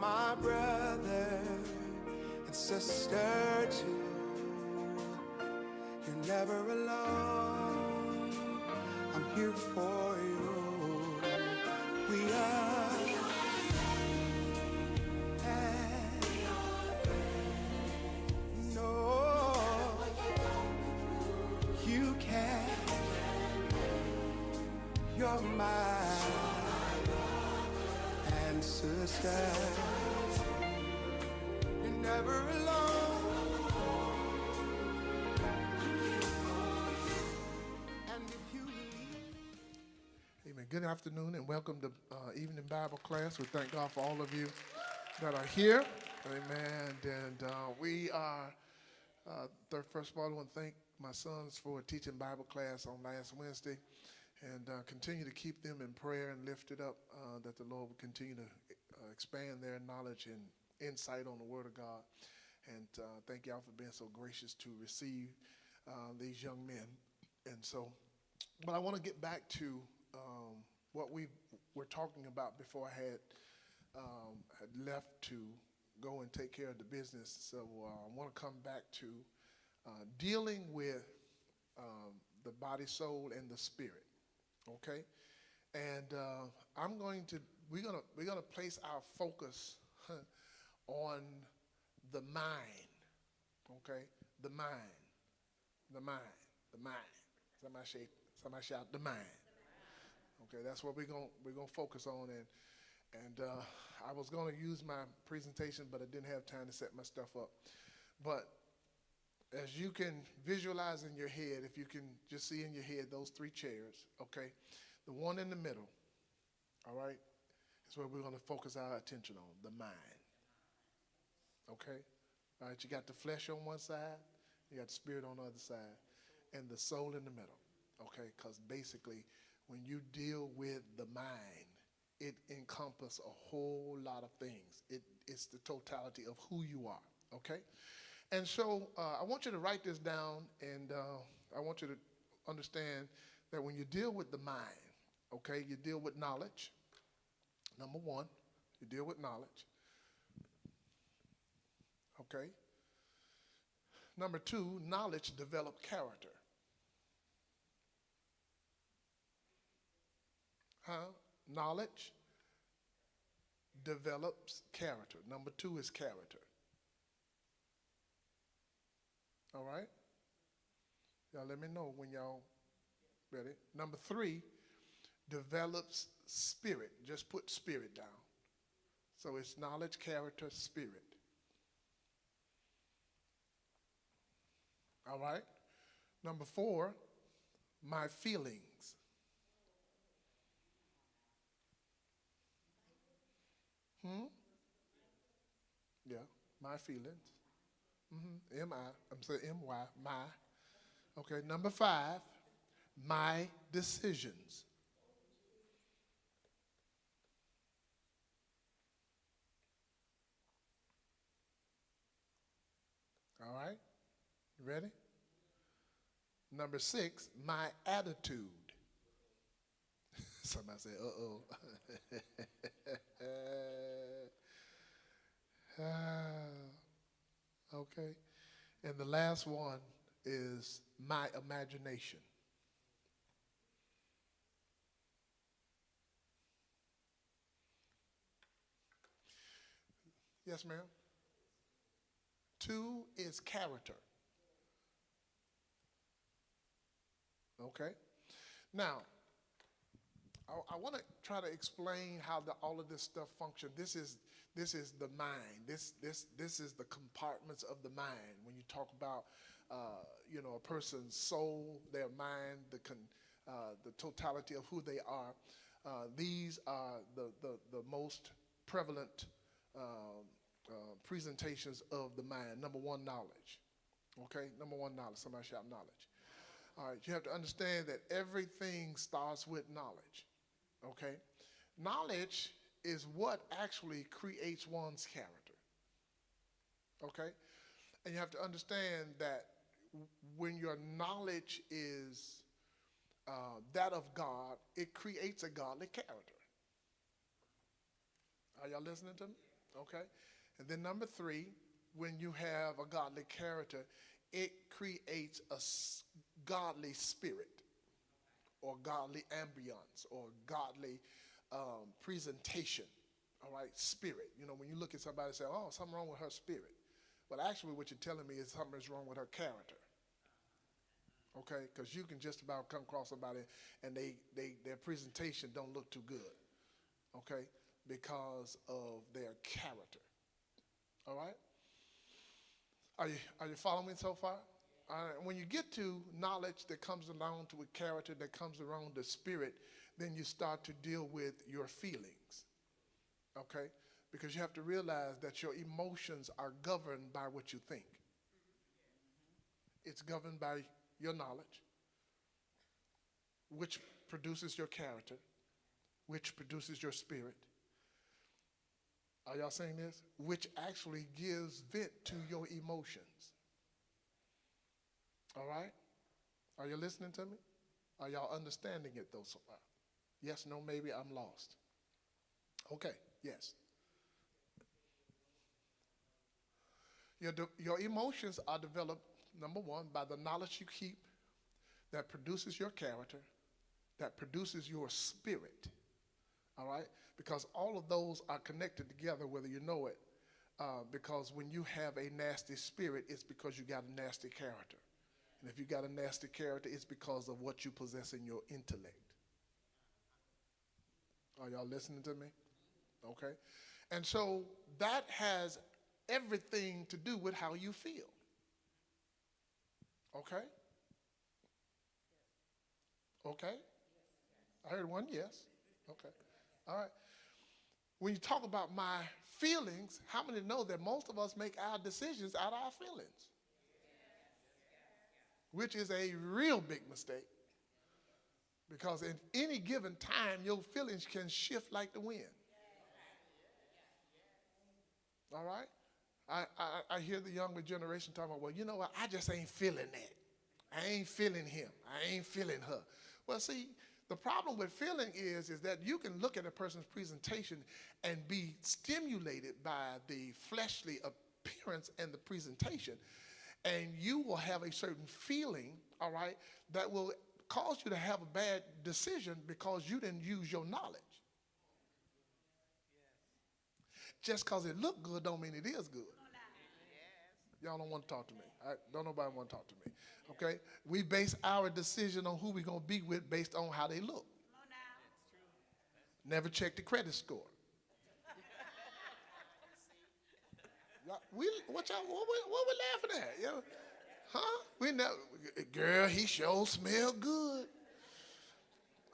my brother and sister too. You're never alone. I'm here for you. We are. No, you can. You're my and sister. You're never alone. And if you leave. Amen. Good afternoon and welcome to Evening Bible Class. We thank God for all of you that are here. Amen. And we are, first of all, I want to thank my sons for teaching Bible class on last Wednesday. And continue to keep them in prayer and lift it up, that the Lord will continue to expand their knowledge and insight on the Word of God. And thank y'all for being so gracious to receive these young men. And so, but I want to get back to what we were talking about before I had left to go and take care of the business. So I want to come back to dealing with the body, soul, and the spirit. Okay, and we're gonna place our focus on the mind. Okay, the mind. Somebody shout the mind. Okay, that's what we're gonna focus on. And I was gonna use my presentation, but I didn't have time to set my stuff up. But as you can visualize in your head, if you can just see in your head those three chairs, okay? The one in the middle, all right, is where we're going to focus our attention on, the mind, okay? All right, you got the flesh on one side, you got the spirit on the other side, and the soul in the middle, okay? Because basically, when you deal with the mind, it encompasses a whole lot of things. It's the totality of who you are, okay? And so I want you to write this down, and I want you to understand that when you deal with the mind, okay, you deal with knowledge. Number one, you deal with knowledge. Okay. Number two, knowledge develops character. Knowledge develops character. Number two is character. All right? Y'all let me know when y'all ready. Number three, develops spirit. Just put spirit down. So it's knowledge, character, spirit. All right? Number four, my feelings. Yeah, my feelings. M-I, I'm saying M-Y, my. Okay, number five, my decisions. All right, you ready? Number six, my attitude. Somebody say, uh-oh. Okay. And the last one is my imagination. Yes, ma'am. Two is character. Okay. Now, I want to try to explain how all of this stuff functions. This is the mind. This is the compartments of the mind. When you talk about a person's soul, their mind, the totality of who they are, these are the most prevalent presentations of the mind. Number one, knowledge. Okay, number one, knowledge. Somebody shout knowledge. All right, you have to understand that everything starts with knowledge. Okay, knowledge is what actually creates one's character. Okay, and you have to understand that when your knowledge is that of God, it creates a godly character. Are y'all listening to me? Okay? And then number three, when you have a godly character, it creates a godly spirit or godly ambience or godly presentation. All right, spirit. You know, when you look at somebody and say, oh, something wrong with her spirit. Well, actually, what you're telling me is something is wrong with her character. Okay, because you can just about come across somebody and their presentation don't look too good. Okay, because of their character. All right. Are you following me so far? When you get to knowledge that comes along to a character that comes around the spirit, then you start to deal with your feelings. Okay? Because you have to realize that your emotions are governed by what you think. It's governed by your knowledge, which produces your character, which produces your spirit. Are y'all saying this? Which actually gives vent to your emotions. All right? Are you listening to me? Are y'all understanding it though so far? Yes, no, maybe, I'm lost. Okay, yes. Your emotions are developed, number one, by the knowledge you keep that produces your character, that produces your spirit. All right? Because all of those are connected together, whether you know it. Because when you have a nasty spirit, it's because you got a nasty character. And if you got a nasty character, it's because of what you possess in your intellect. Are y'all listening to me? Okay. And so that has everything to do with how you feel. Okay? Okay? I heard one yes. Okay. All right. When you talk about my feelings, how many know that most of us make our decisions out of our feelings? Which is a real big mistake. Because at any given time, your feelings can shift like the wind. All right? I hear the younger generation talking about, well, you know what? I just ain't feeling that. I ain't feeling him. I ain't feeling her. Well, see, the problem with feeling is that you can look at a person's presentation and be stimulated by the fleshly appearance and the presentation, and you will have a certain feeling, all right, that will cause you to have a bad decision because you didn't use your knowledge. Just because it looked good don't mean it is good. Y'all don't want to talk to me. Don't nobody want to talk to me. Okay? We base our decision on who we're going to be with based on how they look. Never check the credit score. What we laughing at? You know? Huh? We never, girl, he sure smell good.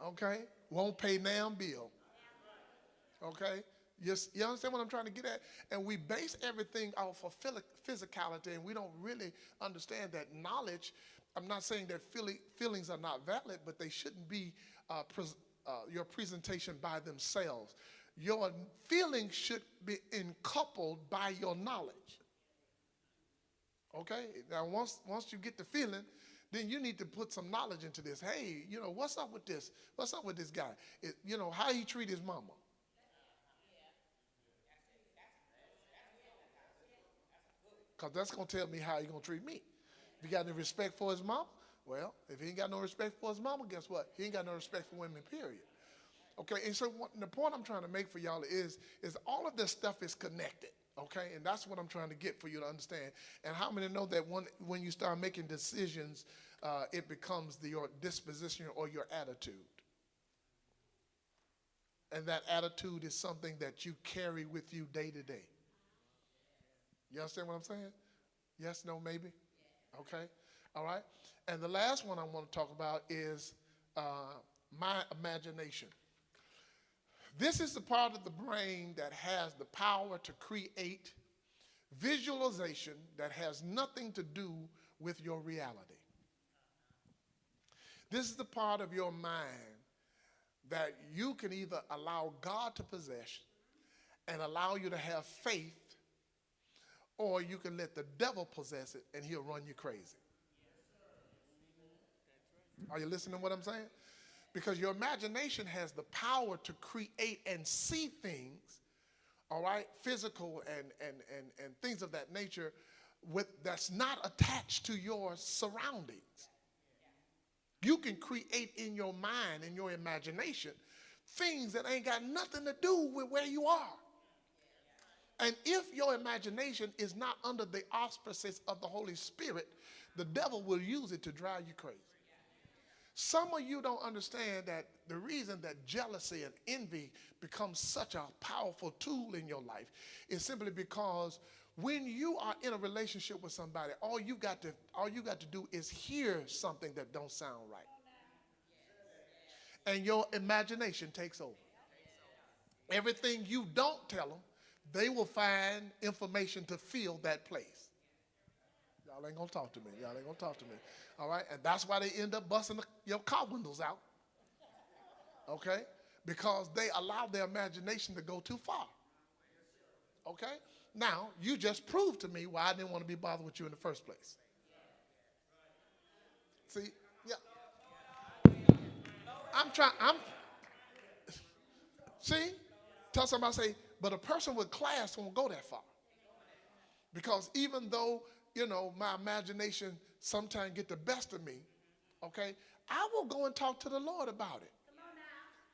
Okay? Won't pay damn bill. Okay? You understand what I'm trying to get at? And we base everything off of physicality, and we don't really understand that knowledge. I'm not saying that feelings are not valid, but they shouldn't be your presentation by themselves. Your feelings should be coupled by your knowledge. Okay? Now, once you get the feeling, then you need to put some knowledge into this. Hey, you know, what's up with this? What's up with this guy? You know, how he treat his mama. Because that's going to tell me how he's going to treat me. If he got any respect for his mama, well, if he ain't got no respect for his mama, guess what? He ain't got no respect for women, period. Okay, and so the point I'm trying to make for y'all is all of this stuff is connected, okay? And that's what I'm trying to get for you to understand. And how many know that when you start making decisions, it becomes your disposition or your attitude. And that attitude is something that you carry with you day to day. You understand what I'm saying? Yes, no, maybe? Okay, all right. And the last one I want to talk about is my imagination. This is the part of the brain that has the power to create visualization that has nothing to do with your reality. This is the part of your mind that you can either allow God to possess and allow you to have faith, or you can let the devil possess it and he'll run you crazy. Are you listening to what I'm saying? Because your imagination has the power to create and see things all right, physical and things of that nature that's not attached to your surroundings. You can create in your mind, in your imagination, things that ain't got nothing to do with where you are. And if your imagination is not under the auspices of the Holy Spirit, the devil will use it to drive you crazy. Some of you don't understand that the reason that jealousy and envy becomes such a powerful tool in your life is simply because when you are in a relationship with somebody, all you got to do is hear something that don't sound right. And your imagination takes over. Everything you don't tell them, they will find information to fill that place. Y'all ain't gonna talk to me. Y'all ain't gonna talk to me. All right? And that's why they end up busting your car windows out. Okay? Because they allowed their imagination to go too far. Okay? Now, you just proved to me why I didn't want to be bothered with you in the first place. See? Yeah. See? Tell somebody, say, but a person with class won't go that far. Because even though, my imagination sometimes get the best of me, okay, I will go and talk to the Lord about it.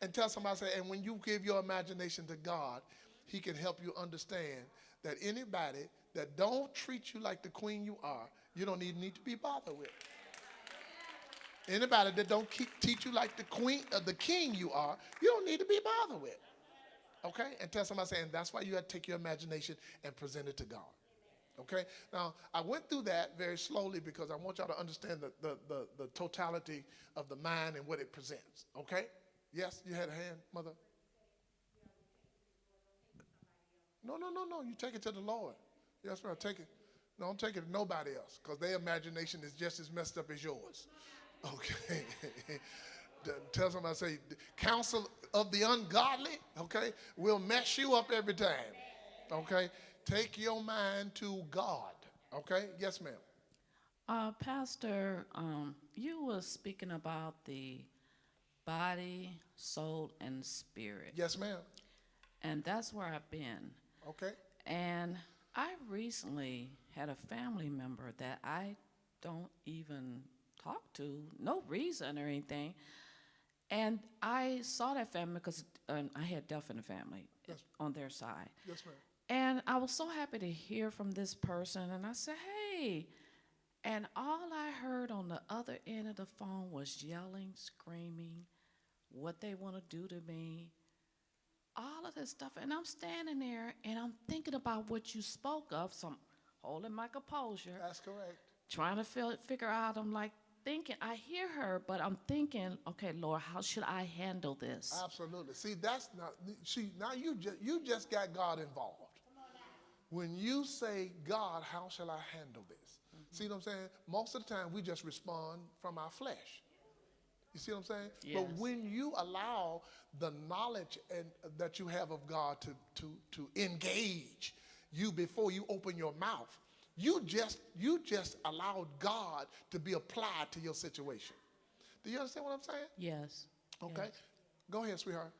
And tell somebody, say, and when you give your imagination to God, he can help you understand that anybody that don't treat you like the queen you are, you don't need to be bothered with. Anybody that don't teach you like the queen or the king you are, you don't need to be bothered with. Okay? And tell somebody, saying that's why you have to take your imagination and present it to God. Okay? Now, I went through that very slowly because I want y'all to understand the totality of the mind and what it presents. Okay? Yes, you had a hand, mother? No. You take it to the Lord. Yes, ma'am. Take it. No, don't take it to nobody else because their imagination is just as messed up as yours. Okay? Tell somebody, say, counsel of the ungodly, okay, will mess you up every time. Okay? Take your mind to God. Okay? Yes, ma'am. Pastor, you were speaking about the body, soul, and spirit. Yes, ma'am. And that's where I've been. Okay. And I recently had a family member that I don't even talk to, no reason or anything. And I saw that family because I had death in the family on their side. Yes, ma'am. And I was so happy to hear from this person. And I said, hey. And all I heard on the other end of the phone was yelling, screaming, what they want to do to me, all of this stuff. And I'm standing there and I'm thinking about what you spoke of, so I'm holding my composure. That's correct. Trying to figure out, I'm like thinking, I hear her, but I'm thinking, okay, Lord, how should I handle this? Absolutely. See, now you just got God involved. When you say, God, how shall I handle this? See what I'm saying? Most of the time, we just respond from our flesh. You see what I'm saying? Yes. But when you allow the knowledge that you have of God to engage you before you open your mouth, you just allowed God to be applied to your situation. Do you understand what I'm saying? Yes. Okay. Yes. Go ahead, sweetheart.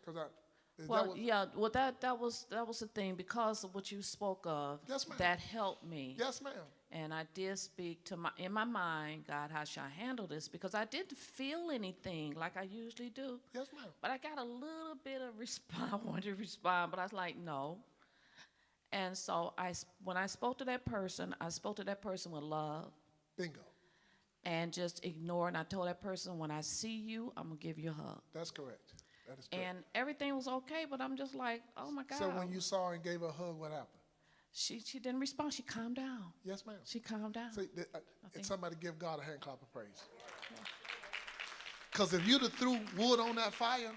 That was the thing because of what you spoke of. Yes, ma'am. That helped me. Yes, ma'am. And I did speak in my mind, God, how shall I handle this? Because I didn't feel anything like I usually do. Yes, ma'am. But I got a little bit of response. I wanted to respond, but I was like, no. And so when I spoke to that person, I spoke to that person with love. Bingo. And just ignore. And I told that person, when I see you, I'm going to give you a hug. That's correct. That is correct. And everything was okay, but I'm just like, oh, my God. So when you saw her and gave her a hug, what happened? She didn't respond. She calmed down. Yes, ma'am. She calmed down. See, somebody give God a hand clap of praise. Because if you'd have threw wood on that fire,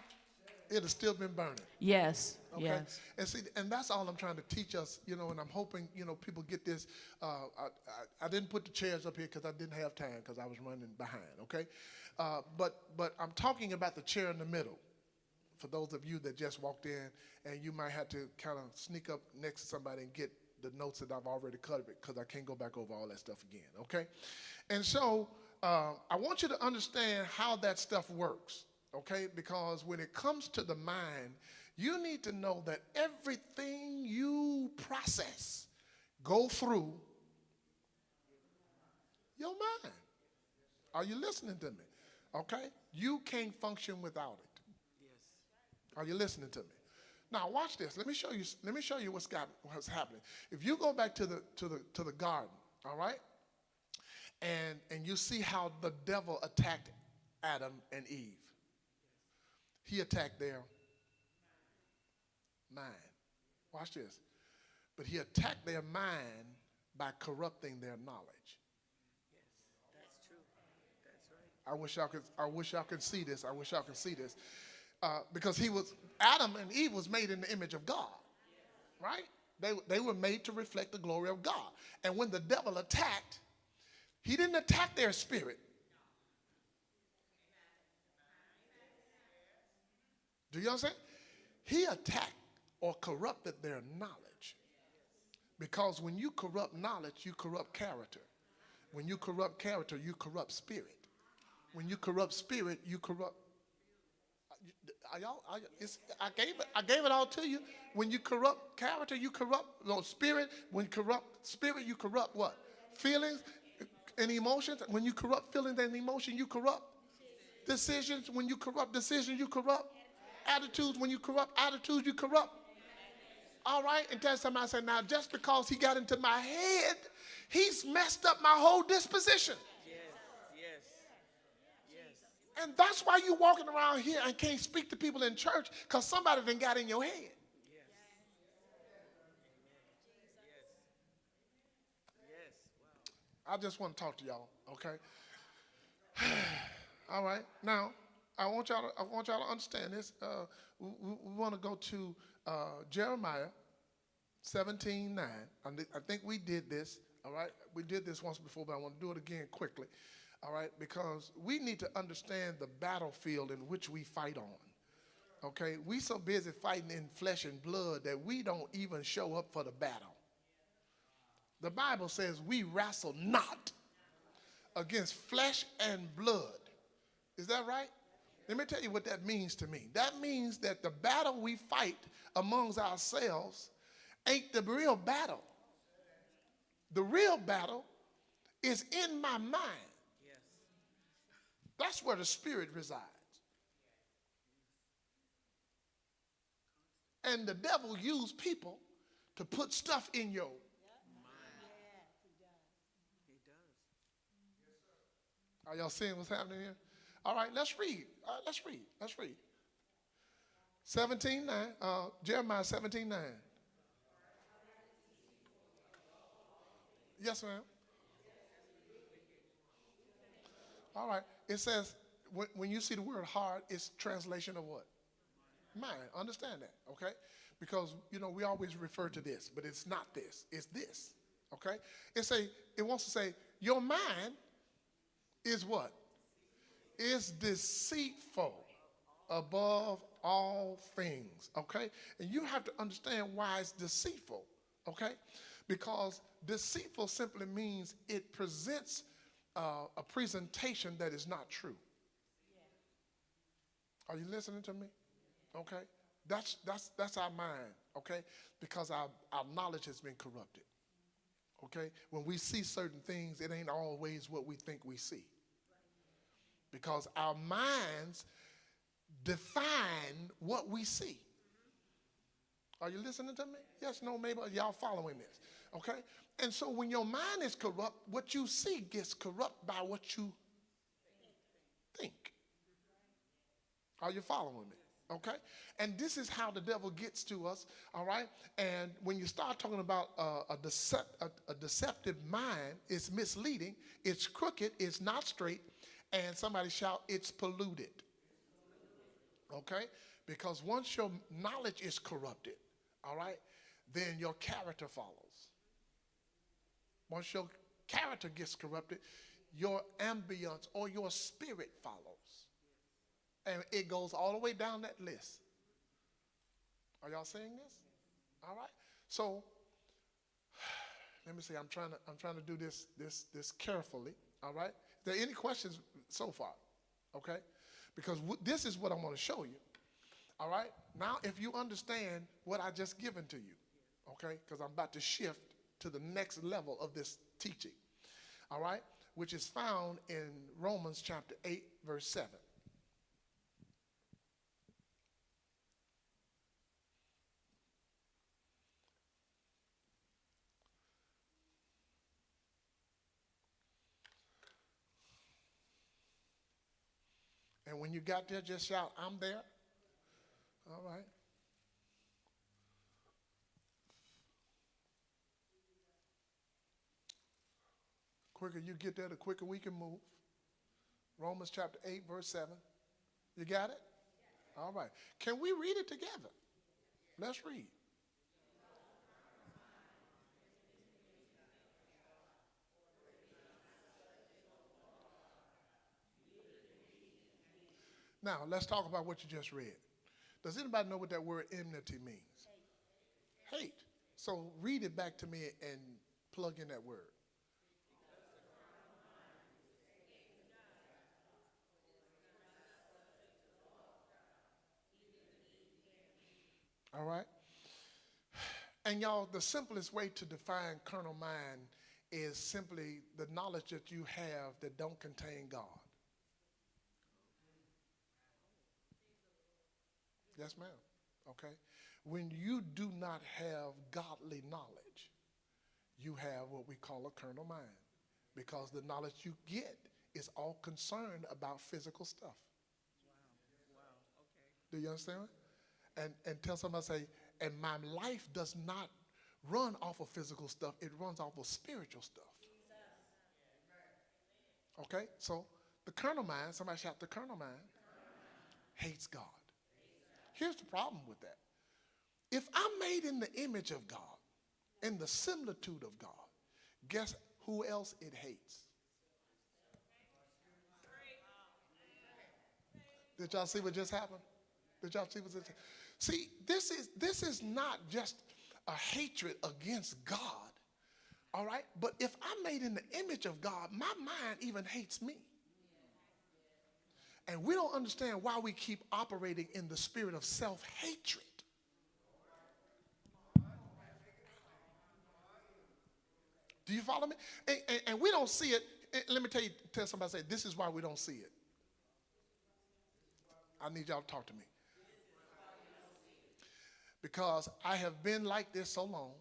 it'd have still been burning. Yes. Okay? Yes. And see, and that's all I'm trying to teach us, and I'm hoping, people get this. I didn't put the chairs up here because I didn't have time because I was running behind, okay? But I'm talking about the chair in the middle. For those of you that just walked in and you might have to kind of sneak up next to somebody and get the notes that I've already covered because I can't go back over all that stuff again, okay? And so I want you to understand how that stuff works, okay? Because when it comes to the mind, You need to know that everything you process go through your mind. Are you listening to me? Okay? You can't function without it. Are you listening to me? Now watch this. Let me show you. Let me show you what's happening. If you go back to the garden, all right, and you see how the devil attacked Adam and Eve. He attacked their mind. Watch this. But he attacked their mind by corrupting their knowledge. That's true. That's right. I wish y'all could see this. I wish y'all could see this. Because Adam and Eve was made in the image of God, right? They were made to reflect the glory of God. And when the devil attacked, he didn't attack their spirit. Do you understand? He attacked or corrupted their knowledge. Because when you corrupt knowledge, you corrupt character. When you corrupt character, you corrupt spirit. When you corrupt spirit, you corrupt. I gave it all to you. When you corrupt character, you corrupt spirit. When you corrupt spirit, you corrupt what? Feelings and emotions. When you corrupt feelings and emotion, you corrupt decisions. When you corrupt decisions, you corrupt attitudes. When you corrupt attitudes, you corrupt. All right, and tell somebody, I say, now just because he got into my head, he's messed up my whole disposition. Yes. And that's why you walking around here and can't speak to people in church, because somebody done got in your head. Yes. Wow. I just want to talk to y'all, okay? All right, now I want y'all to understand this. We want to go to Jeremiah 17:9. I think we did this. All right, we did this once before, but I want to do it again quickly. All right, because we need to understand the battlefield in which we fight on. Okay, we so busy fighting in flesh and blood that we don't even show up for the battle. The Bible says we wrestle not against flesh and blood. Is that right? Let me tell you what that means to me. That means that the battle we fight amongst ourselves ain't the real battle. The real battle is in my mind. Yes. That's where the spirit resides. And the devil used people to put stuff in your He does. Are y'all seeing what's happening here? All right, let's read. Let's read. 17:9, Jeremiah 17:9. Yes, ma'am. All right. It says, when you see the word heart, it's translation of what? Mind. Understand that, okay? Because, we always refer to this, but it's not this. It's this, okay? It wants to say, your mind is what? Is deceitful above all things, okay? And you have to understand why it's deceitful, okay? Because deceitful simply means it presents a presentation that is not true. Are you listening to me? Okay? That's our mind, okay? Because our knowledge has been corrupted, okay? When we see certain things, it ain't always what we think we see. Because our minds define what we see. Are you listening to me? Yes, no, maybe y'all following this, okay? And so when your mind is corrupt, what you see gets corrupt by what you think. Are you following me? Okay? And this is how the devil gets to us, all right? And when you start talking about a deceptive mind, it's misleading, it's crooked, it's not straight, and somebody shout, it's polluted. Okay? Because once your knowledge is corrupted, all right, then your character follows. Once your character gets corrupted, your ambience or your spirit follows. And it goes all the way down that list. Are y'all seeing this? All right. So let me see. I'm trying to do this carefully. All right. Are there any questions so far? Okay. Because this is what I want to show you. All right? Now, if you understand what I just given to you, okay, because I'm about to shift to the next level of this teaching, all right, which is found in Romans chapter 8, verse 7. And when you got there, just shout, I'm there. All right. Quicker you get there, the quicker we can move. Romans chapter 8, verse 7. You got it? All right. Can we read it together? Let's read. Now, let's talk about what you just read. Does anybody know what that word enmity means? Hate. So read it back to me and plug in that word. All right? And y'all, the simplest way to define carnal mind is simply the knowledge that you have that don't contain God. Yes, ma'am. Okay? When you do not have godly knowledge, you have what we call a carnal mind, because the knowledge you get is all concerned about physical stuff. Wow. Okay. Do you understand? And tell somebody, say, and my life does not run off of physical stuff. It runs off of spiritual stuff. Okay? So the carnal mind, somebody shout, the carnal mind hates God. Here's the problem with that. If I'm made in the image of God, in the similitude of God, guess who else it hates? Did y'all see what just happened? Did y'all see what just happened? See, this is not just a hatred against God, all right? But if I'm made in the image of God, my mind even hates me. And we don't understand why we keep operating in the spirit of self-hatred. Do you follow me? And we don't see it. Let me tell somebody, say, this is why we don't see it. I need y'all to talk to me. Because I have been like this so long,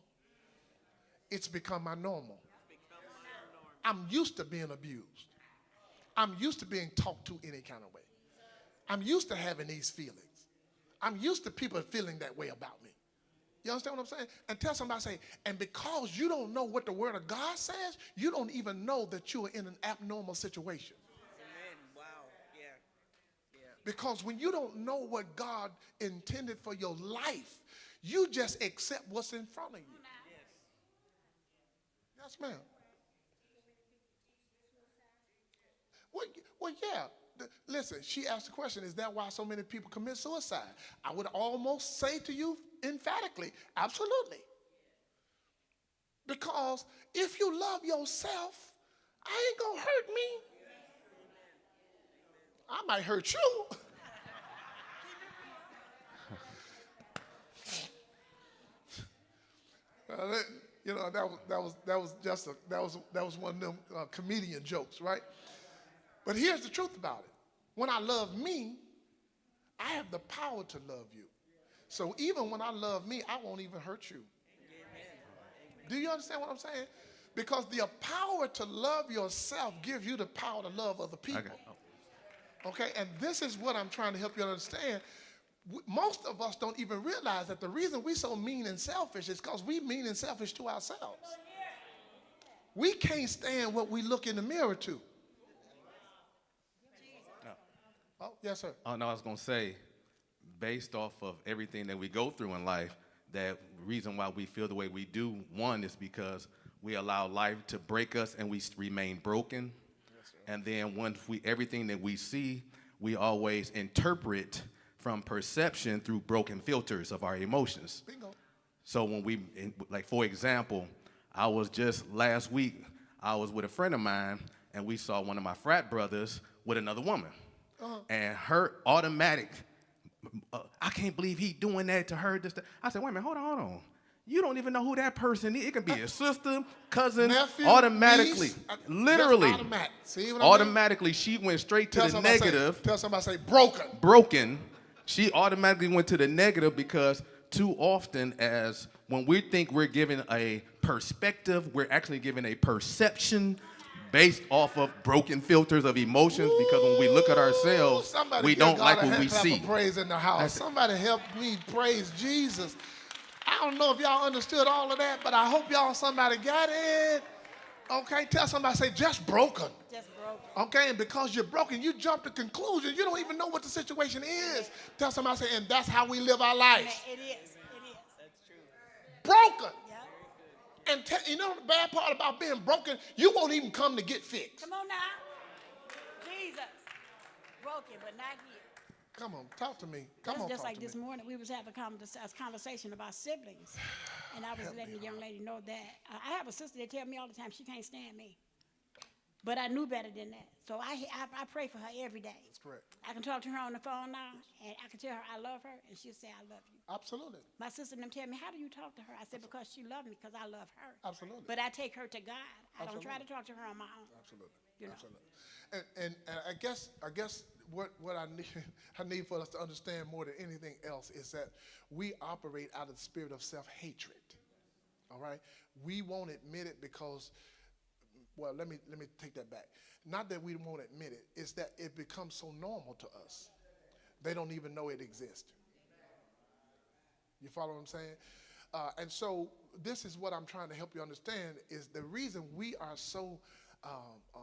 it's become my normal. I'm used to being abused. I'm used to being talked to any kind of way. I'm used to having these feelings. I'm used to people feeling that way about me. You understand what I'm saying? And tell somebody, say, and because you don't know what the word of God says, you don't even know that you are in an abnormal situation. Amen. Wow. Yeah. Yeah. Because when you don't know what God intended for your life, you just accept what's in front of you. Yes, ma'am. Well, yeah. Listen, she asked the question, is that why so many people commit suicide? I would almost say to you emphatically, absolutely. Because if you love yourself, I ain't gonna hurt me. I might hurt you. You know, that was one of them comedian jokes, right? But here's the truth about it. When I love me, I have the power to love you. So even when I love me, I won't even hurt you. Do you understand what I'm saying? Because the power to love yourself gives you the power to love other people. Okay, and this is what I'm trying to help you understand. Most of us don't even realize that the reason we're so mean and selfish is because we mean and selfish to ourselves. We can't stand what we look in the mirror to. Oh, yes, sir. Oh, no, I was going to say, based off of everything that we go through in life, that reason why we feel the way we do, one, is because we allow life to break us and we remain broken. Yes, and then once everything that we see, we always interpret from perception through broken filters of our emotions. Bingo. So when like, for example, I was just last week, I was with a friend of mine, and we saw one of my frat brothers with another woman. And her automatic I can't believe he doing that to her. I said, wait a minute, hold on. You don't even know who that person is. It could be a sister, cousin, Nephew, automatically. niece, Literally. just automatic. See what I mean? Automatically, she went straight to the negative. Tell somebody, say, broken. Broken. She automatically went to the negative because too often as when we think we're giving a perspective, we're actually giving a perception based off of broken filters of emotions, because when we look at ourselves, Somebody we give don't God like a what we hand clap see. of praise in the house. Somebody help me praise Jesus. I don't know if y'all understood all of that, but I hope somebody got it. Okay, tell somebody, say, just broken. Just broken. Okay, and because you're broken, you jump to conclusions. You don't even know what the situation is. Tell somebody, say, and that's how we live our lives. It is. Broken. Yeah. And you know the bad part about being broken? You won't even come to get fixed. Come on now. Jesus. Broken, but not here. Come on, talk to me. Come on, Just talk like to this me. morning, we was having a conversation about siblings. And I was letting the young lady know that I have a sister that tell me all the time she can't stand me. But I knew better than that. So I pray for her every day. That's correct. I can talk to her on the phone now, and I can tell her I love her, and she'll say I love you. Absolutely. My sister and them tell me, how do you talk to her? I said, because she loves me, because I love her. Absolutely. But I take her to God. I don't try to Absolutely. talk to her on my own. Absolutely. You know. Absolutely. And I guess what I need for us to understand more than anything else is that we operate out of the spirit of self-hatred. All right? We won't admit it because, well, let me take that back. Not that we won't admit it, it's that it becomes so normal to us. They don't even know it exists. You follow what I'm saying? And so this is what I'm trying to help you understand is the reason we are so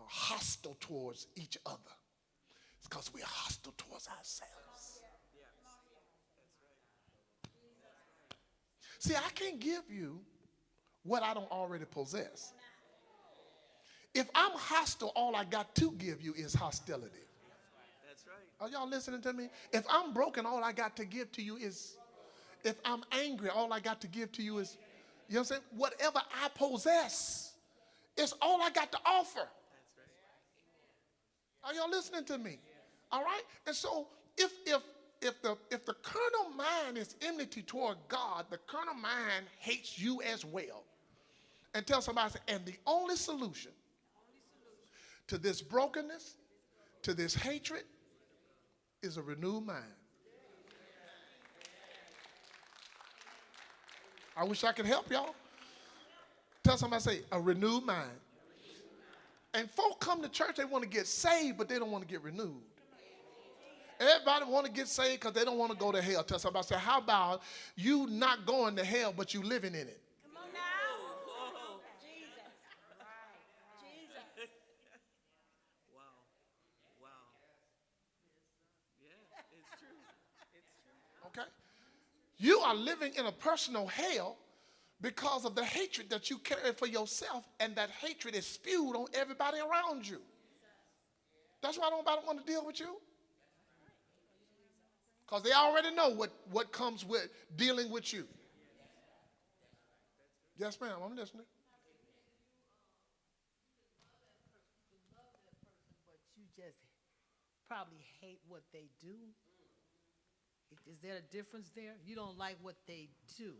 hostile towards each other. It's because we're hostile towards ourselves. See, I can't give you what I don't already possess. If I'm hostile, all I got to give you is hostility. That's right. Are y'all listening to me? If I'm broken, all I got to give to you is, if I'm angry, all I got to give to you is, you know what I'm saying? Whatever I possess, it's all I got to offer. Are y'all listening to me? All right? And so if the carnal mind is enmity toward God, the carnal mind hates you as well. And tell somebody, and the only solution to this brokenness, to this hatred, is a renewed mind. I wish I could help y'all. Tell somebody, say, a renewed mind. And folk come to church, they want to get saved, but they don't want to get renewed. Everybody want to get saved because they don't want to go to hell. Tell somebody, say, how about you not going to hell, but you living in it? Come on now. Jesus. Jesus. Wow. Wow. Yeah, it's true. It's true. Okay? You are living in a personal hell because of the hatred that you carry for yourself, and that hatred is spewed on everybody around you. That's why nobody want to deal with you. Because they already know what comes with dealing with you. Yes, ma'am, I'm listening. But you just probably hate what they do. Is there a difference there? You don't like what they do.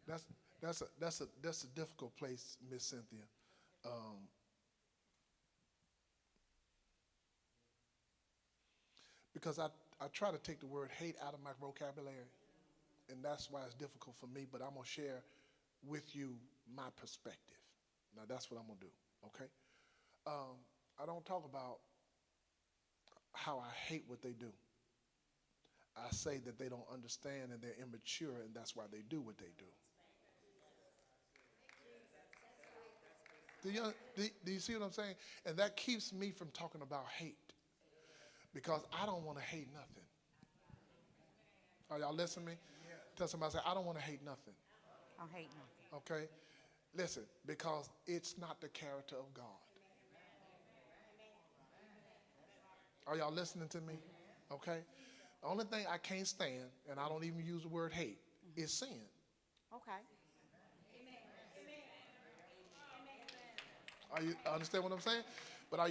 That's a difficult place, Miss Cynthia. Because I try to take the word hate out of my vocabulary, and that's why it's difficult for me, but I'm going to share with you my perspective. Now, that's what I'm going to do, okay? I don't talk about how I hate what they do. I say that they don't understand and they're immature, and that's why they do what they do. Do you see what I'm saying? And that keeps me from talking about hate, because I don't want to hate nothing. Are y'all listening to me? Tell somebody, say, I don't want to hate nothing. I don't hate nothing. Okay? Listen, because it's not the character of God. Are y'all listening to me? Okay? The only thing I can't stand, and I don't even use the word hate, is sin. Okay. You understand what I'm saying? But I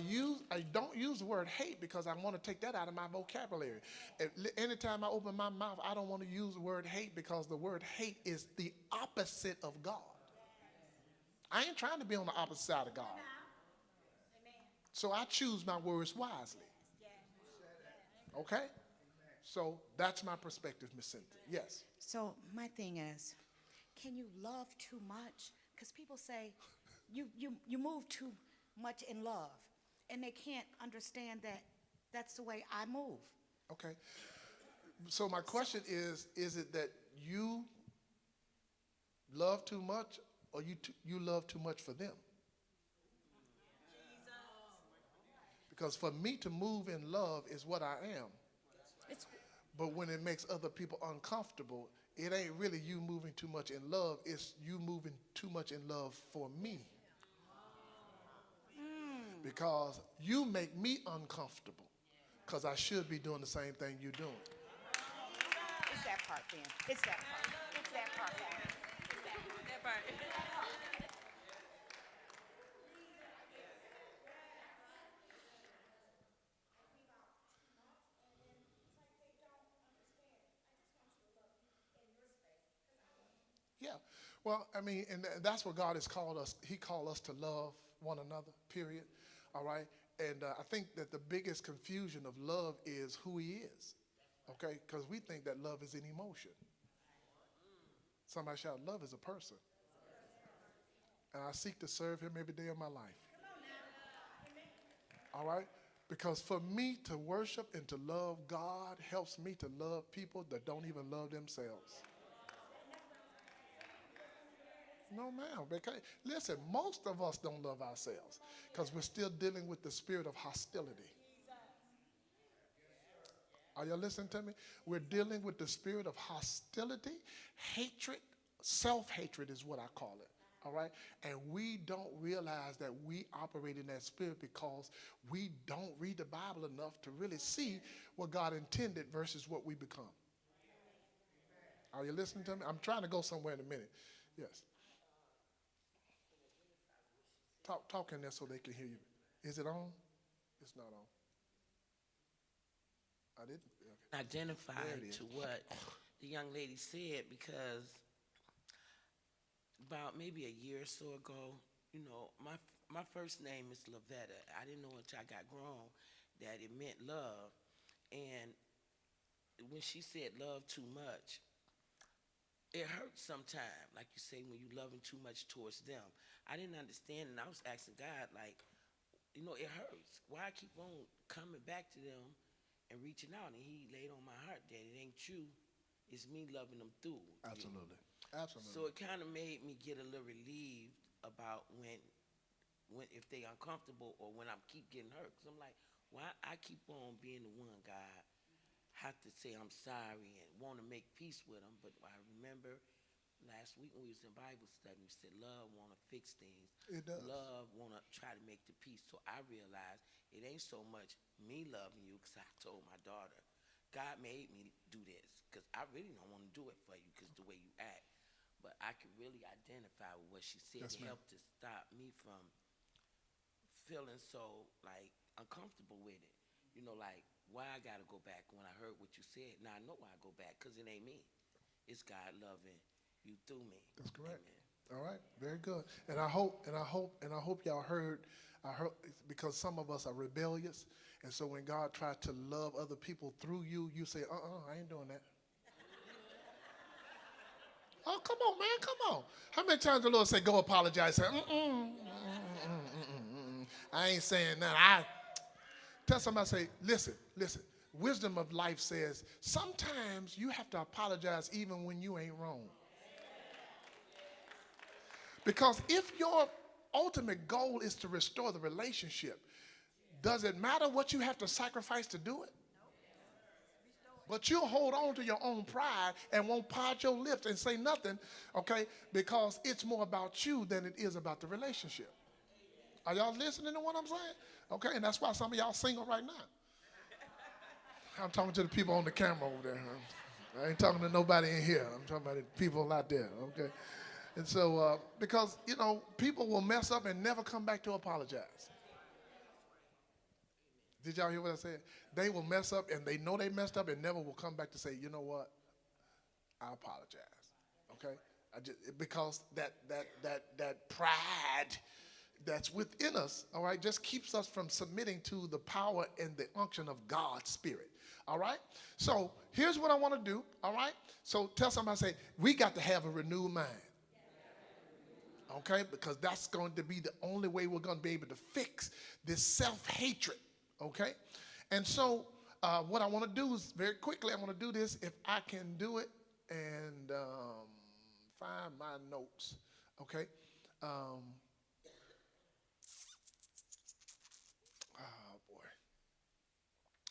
don't use the word hate because I want to take that out of my vocabulary. Anytime I open my mouth, I don't want to use the word hate because the word hate is the opposite of God. I ain't trying to be on the opposite side of God. So I choose my words wisely. Okay? So that's my perspective, Miss Cynthia. Yes. So my thing is, can you love too much? Because people say you move too much in love, and they can't understand that that's the way I move. Okay. So my question is it that you love too much or you love too much for them? Because for me to move in love is what I am. It's But when it makes other people uncomfortable, it ain't really you moving too much in love. It's you moving too much in love for me. Because you make me uncomfortable. Because I should be doing the same thing you're doing. it's that part then. It's that part. It's that part. That part. Yeah. Well, I mean, and that's what God has called us. He called us to love one another, period. All right? And I think that the biggest confusion of love is who he is. Okay? Because we think that love is an emotion. Somebody shout, love is a person. And I seek to serve him every day of my life. All right? Because for me to worship and to love God helps me to love people that don't even love themselves. No, ma'am. Because, listen, most of us don't love ourselves because we're still dealing with the spirit of hostility. Are y'all listening to me? We're dealing with the spirit of hostility, hatred, self-hatred is what I call it. All right? And we don't realize that we operate in that spirit because we don't read the Bible enough to really see what God intended versus what we become. Are you listening to me? I'm trying to go somewhere in a minute. Yes. Talk in there so they can hear you. Is it on? It's not on. I didn't. Okay. Identify There it is. to what the young lady said, because about maybe a year or so ago, you know, my first name is Lavetta. I didn't know until I got grown that it meant love. And when she said love too much, it hurts sometimes, like you say, when you're loving too much towards them. I didn't understand, and I was asking God, like, you know, it hurts. Why I keep on coming back to them and reaching out? And he laid on my heart that it ain't you, it's me loving them through. Absolutely. Absolutely. So it kind of made me get a little relieved about when if they uncomfortable or when I keep getting hurt. Because I'm like, why I keep on being the one, God, have to say I'm sorry and want to make peace with them. But I remember last week when we was in Bible study, we said love want to fix things. It does. Love want to try to make the peace. So I realized it ain't so much me loving you, because I told my daughter, God made me do this because I really don't want to do it for you because the way you act. But I could really identify with what she said. Yes, It ma'am. helped to stop me from feeling so like uncomfortable with it. You know, like, why I gotta go back when I heard what you said. Now I know why I go back, because it ain't me. It's God loving you through me. That's correct. Amen. All right, very good. And I hope y'all heard. I heard because some of us are rebellious, and so when God tried to love other people through you, you say, I ain't doing that. Oh, come on, man, come on. How many times the Lord say, go apologize? Say, I ain't saying that. Tell somebody, say, listen. Wisdom of life says sometimes you have to apologize even when you ain't wrong. Because if your ultimate goal is to restore the relationship, does it matter what you have to sacrifice to do it? But you'll hold on to your own pride and won't part your lips and say nothing, okay? Because it's more about you than it is about the relationship. Are y'all listening to what I'm saying? Okay, and that's why some of y'all single right now. I'm talking to the people on the camera over there. I ain't talking to nobody in here. I'm talking about the people out there, okay? And so, because, you know, people will mess up and never come back to apologize. Did y'all hear what I said? They will mess up, and they know they messed up, and never will come back to say, you know what? I apologize. Okay? Because that pride that's within us, all right, just keeps us from submitting to the power and the unction of God's Spirit. All right? So here's what I want to do. All right? So tell somebody, say, we got to have a renewed mind. Okay? Because that's going to be the only way we're going to be able to fix this self-hatred. Okay? And so what I want to do is, very quickly, I want to do this, if I can do it, and find my notes. Okay? Oh, boy.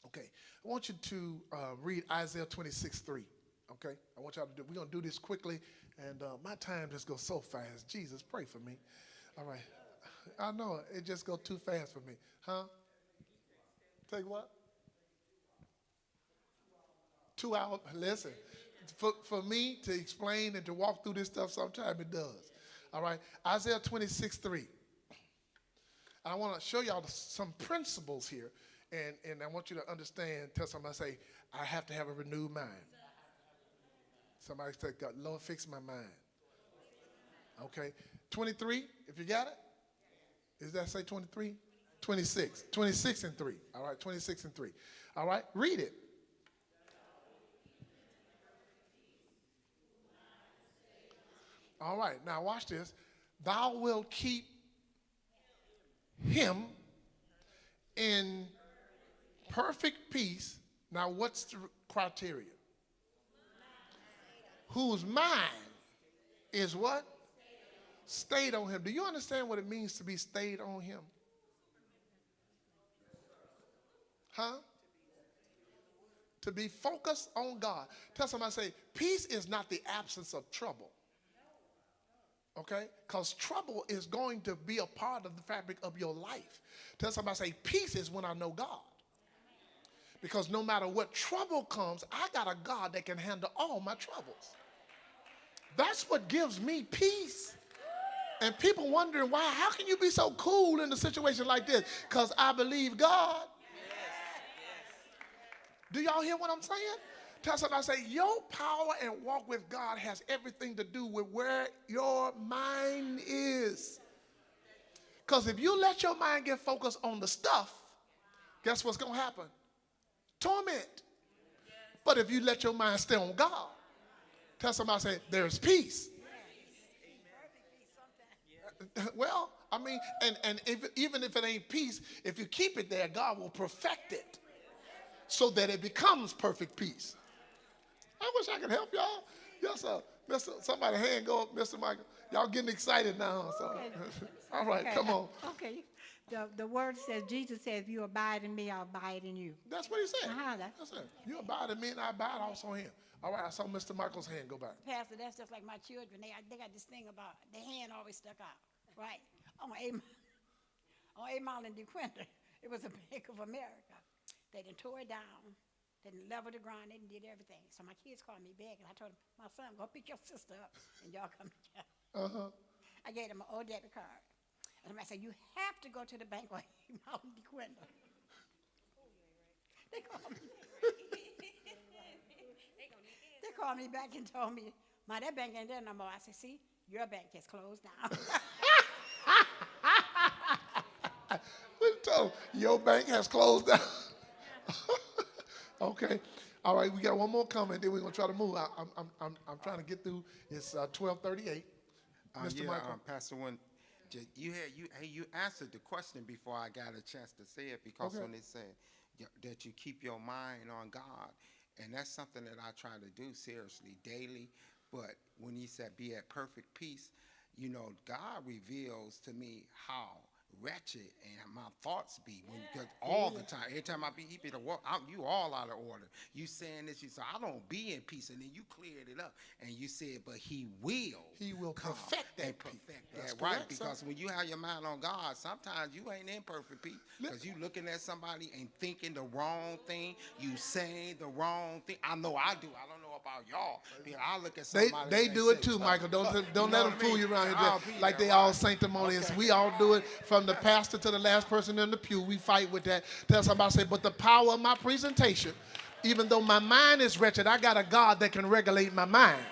Okay. I want you to read Isaiah 26:3. Okay? I want y'all to do, we're going to do this quickly, and my time just goes so fast. Jesus, pray for me. All right. I know, it just goes too fast for me. Huh? Take what? 2 hours. Listen, for me to explain and to walk through this stuff, sometimes it does. All right. Isaiah 26:3. I want to show y'all some principles here. And I want you to understand, tell somebody, say, I have to have a renewed mind. Somebody say, God, Lord, fix my mind. Okay. 23, if you got it. Does that say 23? 26. 26 and 3. All right. 26 and 3. All right. Read it. All right. Now watch this. Thou wilt keep him in perfect peace. Now what's the criteria? Whose mind is what? Stayed on him. Do you understand what it means to be stayed on him? Huh? To be focused on God. Tell somebody, say, peace is not the absence of trouble. Okay? Because trouble is going to be a part of the fabric of your life. Tell somebody, say, peace is when I know God. Because no matter what trouble comes, I got a God that can handle all my troubles. That's what gives me peace. And people wondering why, how can you be so cool in a situation like this? Because I believe God. Do y'all hear what I'm saying? Tell somebody, say, your power and walk with God has everything to do with where your mind is. Because if you let your mind get focused on the stuff, guess what's going to happen? Torment. But if you let your mind stay on God, tell somebody, say, there's peace. Well, I mean, and even if it ain't peace, if you keep it there, God will perfect it so that it becomes perfect peace. I wish I could help y'all. Yes, sir. Somebody hand go up, Mr. Michael. Y'all getting excited now. So. Okay. All right, Okay. come on. Okay. The word says, Jesus said, if you abide in me, I'll abide in you. That's what he said. That's That's it. You abide in me and I abide also in him. All right, I saw Mr. Michael's hand go back. Pastor, that's just like my children. They got this thing about their hand always stuck out, right? On 8 Mile in DeQuinter, it was a Bank of America. They done tore it down. They done leveled the ground. They done did everything. So my kids called me back, and I told them, my son, go pick your sister up, and y'all come together. Uh-huh. I gave them an old debit card. And I said, you have to go to the bank on 8 Mile in DeQuinter. They called me. They called me back and told me, Ma, that bank ain't there no more. I said, see, your bank is closed down. So your bank has closed down. Okay. All right, we got one more comment, then we're going to try to move. I'm trying to get through. It's 12:38. Mr. Michael. Pastor, you answered the question before I got a chance to say it, because Okay. when it said that you keep your mind on God, and that's something that I try to do seriously daily. But when he said be at perfect peace, you know, God reveals to me how wretched and my thoughts be because all the time. Every time he be the walk, you all out of order. You saying this, you say I don't be in peace, and then you cleared it up and you said, but he will come perfect that, That's right? correct, Because sir. when you have your mind on God, sometimes you ain't in perfect peace because you looking at somebody and thinking the wrong thing, you saying the wrong thing. I know I do. I don't know about y'all. I look at They somebody. they and do it say, too, "Tough." Michael. Don't You don't know let what them I fool mean? you around here. I'll be Like there, they all right. sanctimonious. Okay. We all do it, from the pastor to the last person in the pew. We fight with that. Tell somebody, say, but the power of my presentation, even though my mind is wretched, I got a God that can regulate my mind.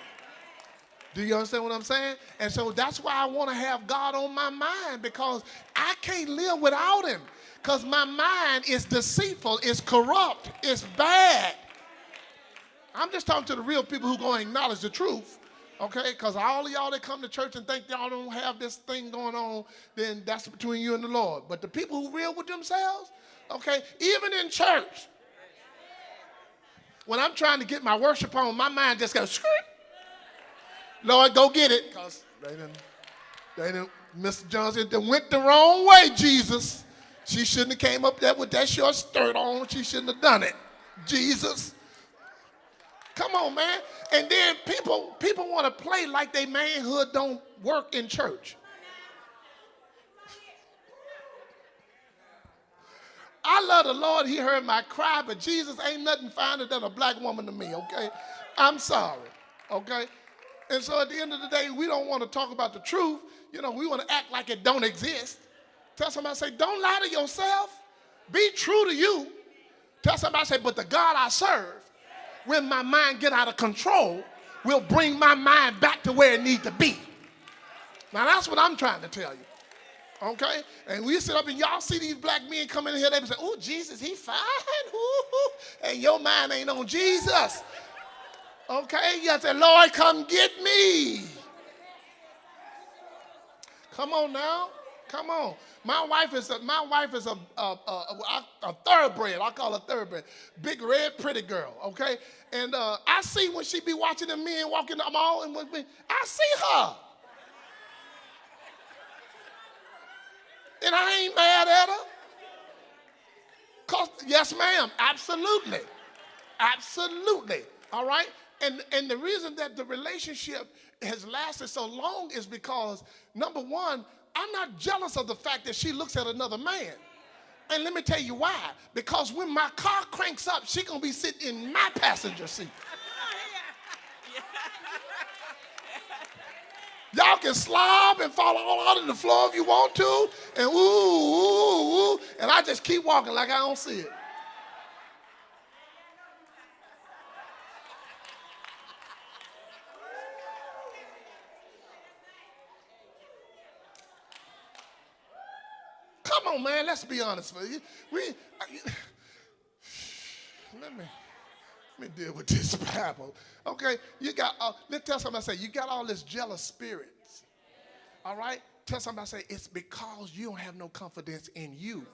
Do you understand what I'm saying? And so that's why I want to have God on my mind, because I can't live without him. Because my mind is deceitful, it's corrupt, it's bad. I'm just talking to the real people who going to acknowledge the truth, okay? Because all of y'all that come to church and think y'all don't have this thing going on, then that's between you and the Lord. But the people who real with themselves, okay, even in church, when I'm trying to get my worship on, my mind just goes, skirt. Lord, go get it. Because they didn't, Mr. Johnson, they went the wrong way, Jesus. She shouldn't have came up there with that short skirt on. She shouldn't have done it. Jesus. Come on, man. And then people want to play like they manhood don't work in church. I love the Lord. He heard my cry, but Jesus ain't nothing finer than a black woman to me, okay? I'm sorry, okay? And so at the end of the day, we don't want to talk about the truth. You know, we want to act like it don't exist. Tell somebody, say, don't lie to yourself. Be true to you. Tell somebody, say, but the God I serve, when my mind get out of control, will bring my mind back to where it needs to be. Now, that's what I'm trying to tell you. Okay? And we sit up and y'all see these black men come in here, they say, oh, Jesus, he fine. Ooh, and your mind ain't on Jesus. Okay? You have to say, Lord, come get me. Come on now. Come on. My wife is a thoroughbred. I call her thoroughbred. Big, red, pretty girl, okay? And I see when she be watching the men walking the mall, and I see her. And I ain't mad at her. Yes, ma'am, absolutely. Absolutely, all right? And the reason that the relationship has lasted so long is because, number one, I'm not jealous of the fact that she looks at another man. And let me tell you why. Because when my car cranks up, she's going to be sitting in my passenger seat. Y'all can slob and fall all out on the floor if you want to. And ooh, ooh, ooh. And I just keep walking like I don't see it. Come on, man, let's be honest with you. Let me deal with this Bible. Okay, you got, let's tell somebody, say, you got all this jealous spirits. All right? Tell somebody, say, it's because you don't have no confidence in you.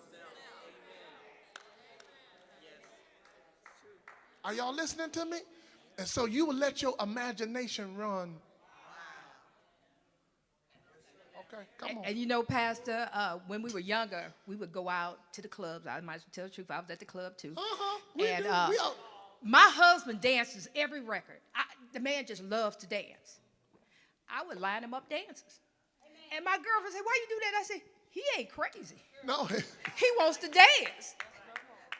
Are y'all listening to me? And so you will let your imagination run. Okay, come on. And you know, Pastor, when we were younger, we would go out to the clubs. I might as well tell the truth. I was at the club too. And my husband dances every record. The man just loves to dance. I would line him up dances. And my girlfriend said, why you do that? I said, he ain't crazy. No. He wants to dance.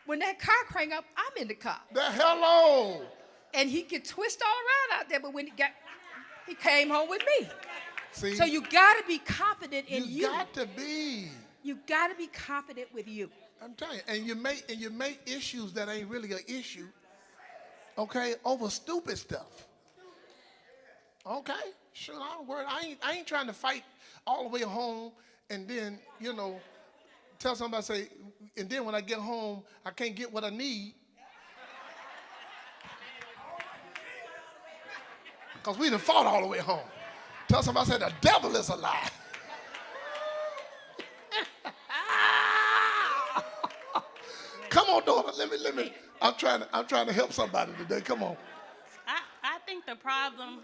When that car crank up, I'm in the car. Hello. And he could twist all around out there, but when he came home with me. See, so you got to be confident in you. You got to be. You got to be confident with you. I'm telling you, and you make issues that ain't really an issue. Okay, over stupid stuff. Okay, sure, I ain't trying to fight all the way home, and then tell somebody, say, and then when I get home, I can't get what I need. Because we done fought all the way home. Tell somebody, say, the devil is a lie. Come on, daughter. Let me. I'm trying to help somebody today. Come on. I think the problem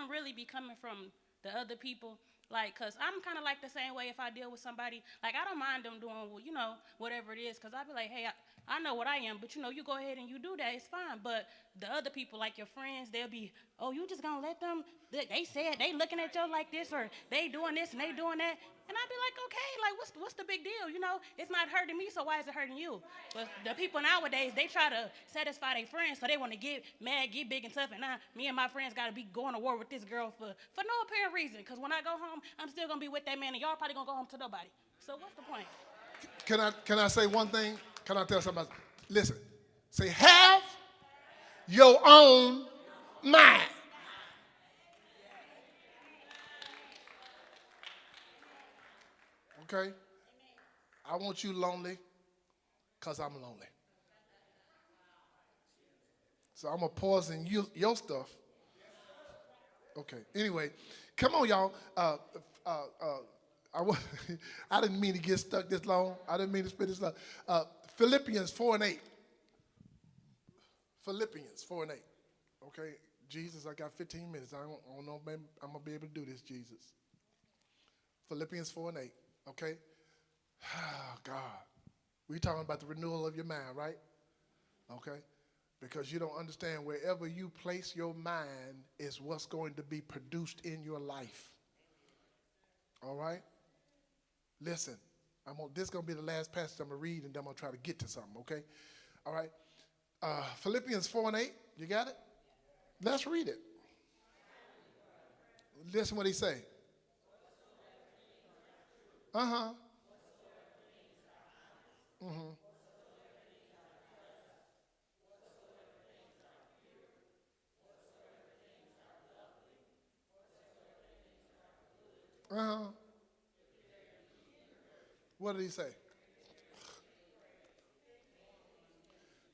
really be coming from the other people. Like, cause I'm kind of like the same way if I deal with somebody. Like, I don't mind them doing, whatever it is. Cause I be like, hey, I know what I am, but you know, you go ahead and you do that, it's fine. But the other people, like your friends, they'll be, oh, you just gonna let them, they said they looking at you like this, or they doing this and they doing that. And I'd be like, okay, like what's the big deal? You know, it's not hurting me, so why is it hurting you? But the people nowadays, they try to satisfy their friends, so they want to get mad, get big and tough, and now me and my friends gotta be going to war with this girl for no apparent reason. Cause when I go home, I'm still gonna be with that man, and y'all probably gonna go home to nobody. So what's the point? Can I say one thing? Can I tell somebody? Listen, say, have your own mind. Okay? I want you lonely because I'm lonely. So I'm going to poison your stuff. Okay. Anyway, come on, y'all. I didn't mean to get stuck this long. I didn't mean to spend this long. Philippians 4:8. Philippians 4:8. Okay, Jesus, I got 15 minutes. I don't know, maybe I'm going to be able to do this, Jesus. Philippians 4:8. Okay? Oh, God. We're talking about the renewal of your mind, right? Okay? Because you don't understand wherever you place your mind is what's going to be produced in your life. All right? Listen, this is going to be the last passage I'm going to read, and then I'm going to try to get to something, okay? All right? Philippians 4:8, you got it? Let's read it. Listen what he say. Uh-huh. Mm-hmm. Uh-huh. What did he say?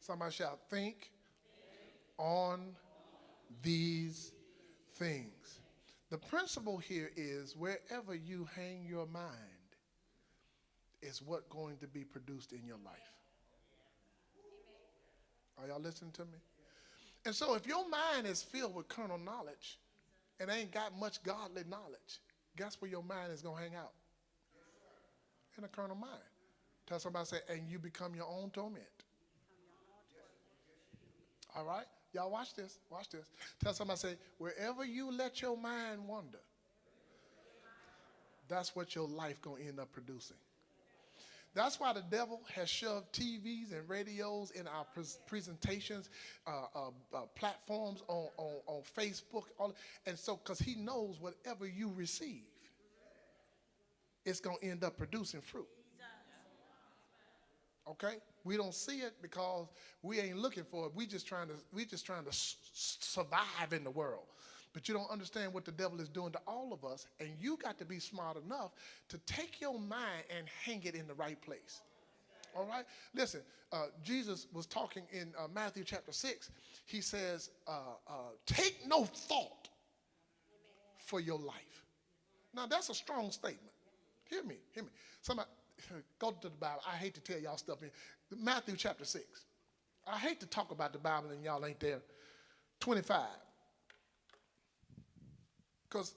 Somebody shout, think on these things. The principle here is wherever you hang your mind is what's going to be produced in your life. Are y'all listening to me? And so if your mind is filled with carnal knowledge and ain't got much godly knowledge, guess where your mind is going to hang out? In a carnal mind. Tell somebody, say, and you become your own torment. All right? Y'all watch this. Watch this. Tell somebody, say, wherever you let your mind wander, that's what your life going to end up producing. That's why the devil has shoved TVs and radios in our presentations, platforms on Facebook. And so, because he knows whatever you receive, it's going to end up producing fruit. Okay? We don't see it because we ain't looking for it. We just trying to survive in the world. But you don't understand what the devil is doing to all of us, and you got to be smart enough to take your mind and hang it in the right place. All right? Listen, Jesus was talking in Matthew chapter 6. He says, take no thought for your life. Now, that's a strong statement. Hear me. Somebody, go to the Bible. I hate to tell y'all stuff in Matthew chapter 6. I hate to talk about the Bible and y'all ain't there. 25. Because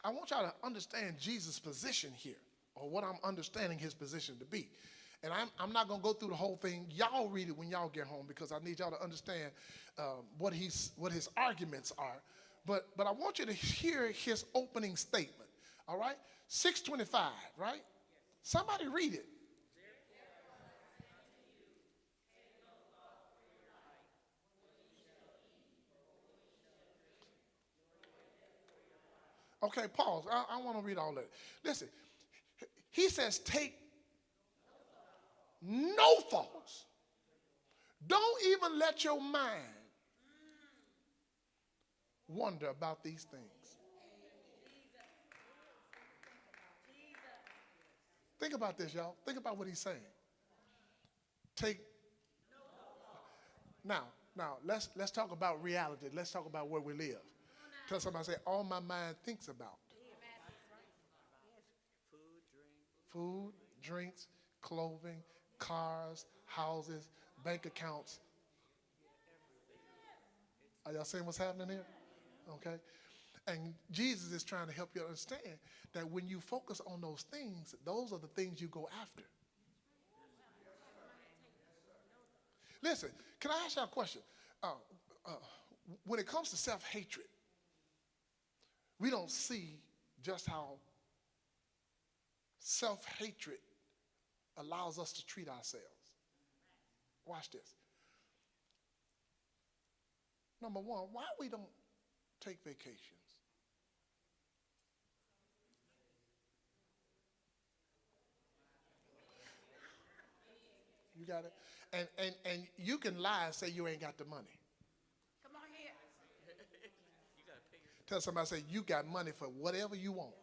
I want y'all to understand Jesus' position here, or what I'm understanding his position to be. And I'm not going to go through the whole thing. Y'all read it when y'all get home, because I need y'all to understand what his arguments are. But I want you to hear his opening statement. All right? 6:25, right? Somebody read it. Okay, pause. I want to read all that. Listen, he says, take no thoughts. Don't even let your mind wonder about these things. Think about this, y'all. Think about what he's saying. Take. Now, let's talk about reality. Let's talk about where we live. Tell somebody, say, all my mind thinks about. Food, drinks, clothing, cars, houses, bank accounts. Are y'all seeing what's happening here? Okay. And Jesus is trying to help you understand that when you focus on those things, those are the things you go after. Listen, can I ask you a question? When it comes to self-hatred, we don't see just how self-hatred allows us to treat ourselves. Watch this. Number one, why we don't take vacations? You got it? And you can lie and say you ain't got the money. Come on here. Tell somebody, say, you got money for whatever you want.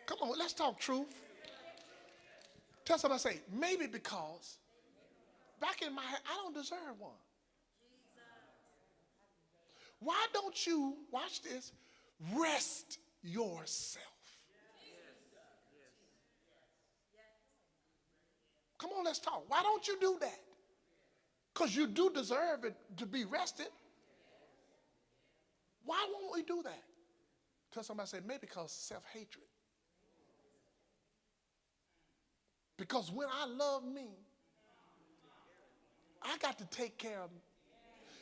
Come on, let's talk truth. Tell somebody, say, maybe because back in my head, I don't deserve one. Why don't you, watch this, rest yourself? Come on, let's talk. Why don't you do that? Because you do deserve it to be rested. Why won't we do that? Tell somebody, say, maybe because self-hatred. Because when I love me, I got to take care of me.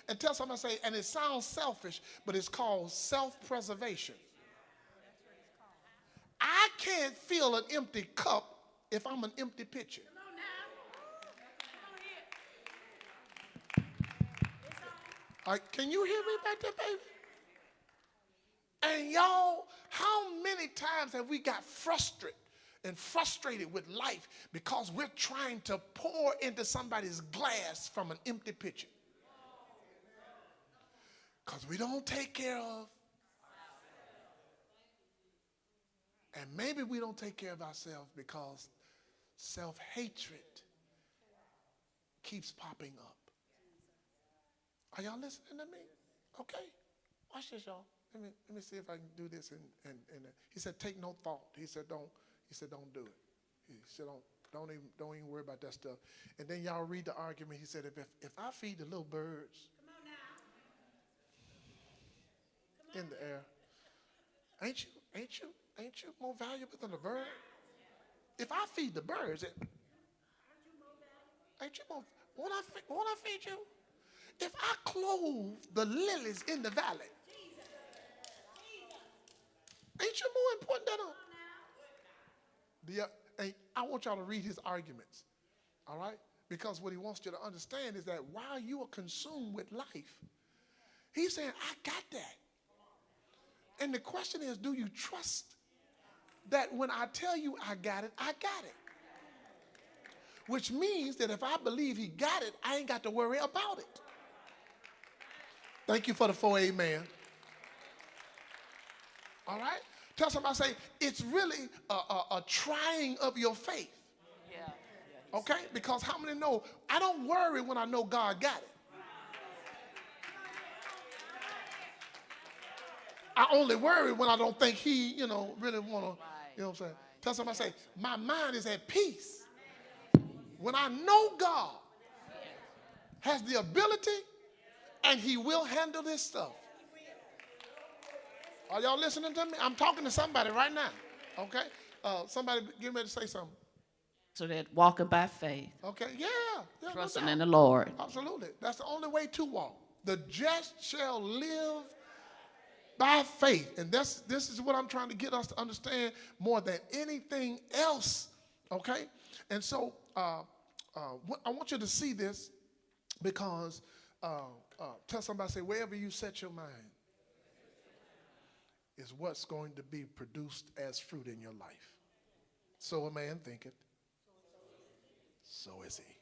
And tell somebody, say, and it sounds selfish, but it's called self-preservation. I can't fill an empty cup if I'm an empty pitcher. All right, can you hear me back there, baby? And y'all, how many times have we got frustrated with life because we're trying to pour into somebody's glass from an empty pitcher? Because we don't take care of. And maybe we don't take care of ourselves because self-hatred keeps popping up. Are y'all listening to me? Okay. Watch this, y'all. Let me see if I can do this. And he said, take no thought. He said, don't do it. He said, don't even worry about that stuff. And then y'all read the argument. He said, if I feed the little birds in the air, ain't you more valuable than a bird? If I feed the birds, ain't you more? Won't I feed you? If I clothe the lilies in the valley, ain't you more important than them? I want y'all to read his arguments, all right? Because what he wants you to understand is that while you are consumed with life, he's saying, I got that. And the question is, do you trust that when I tell you I got it, I got it? Which means that if I believe he got it, I ain't got to worry about it. Thank you for the 4 amen. All right? Tell somebody, say, it's really a trying of your faith. Yeah. Okay? Because how many know, I don't worry when I know God got it. I only worry when I don't think he, really want to, you know what I'm saying? Tell somebody, say, my mind is at peace. When I know God has the ability and he will handle this stuff. Are y'all listening to me? I'm talking to somebody right now. Okay? Somebody get ready to say something. So that walking by faith, Okay? Yeah. trusting no doubt. in the Lord. Absolutely. That's the only way to walk. The just shall live by faith. And this is what I'm trying to get us to understand more than anything else. Okay? And so I want you to see this because tell somebody, say, wherever you set your mind is what's going to be produced as fruit in your life. So a man thinketh, so is he.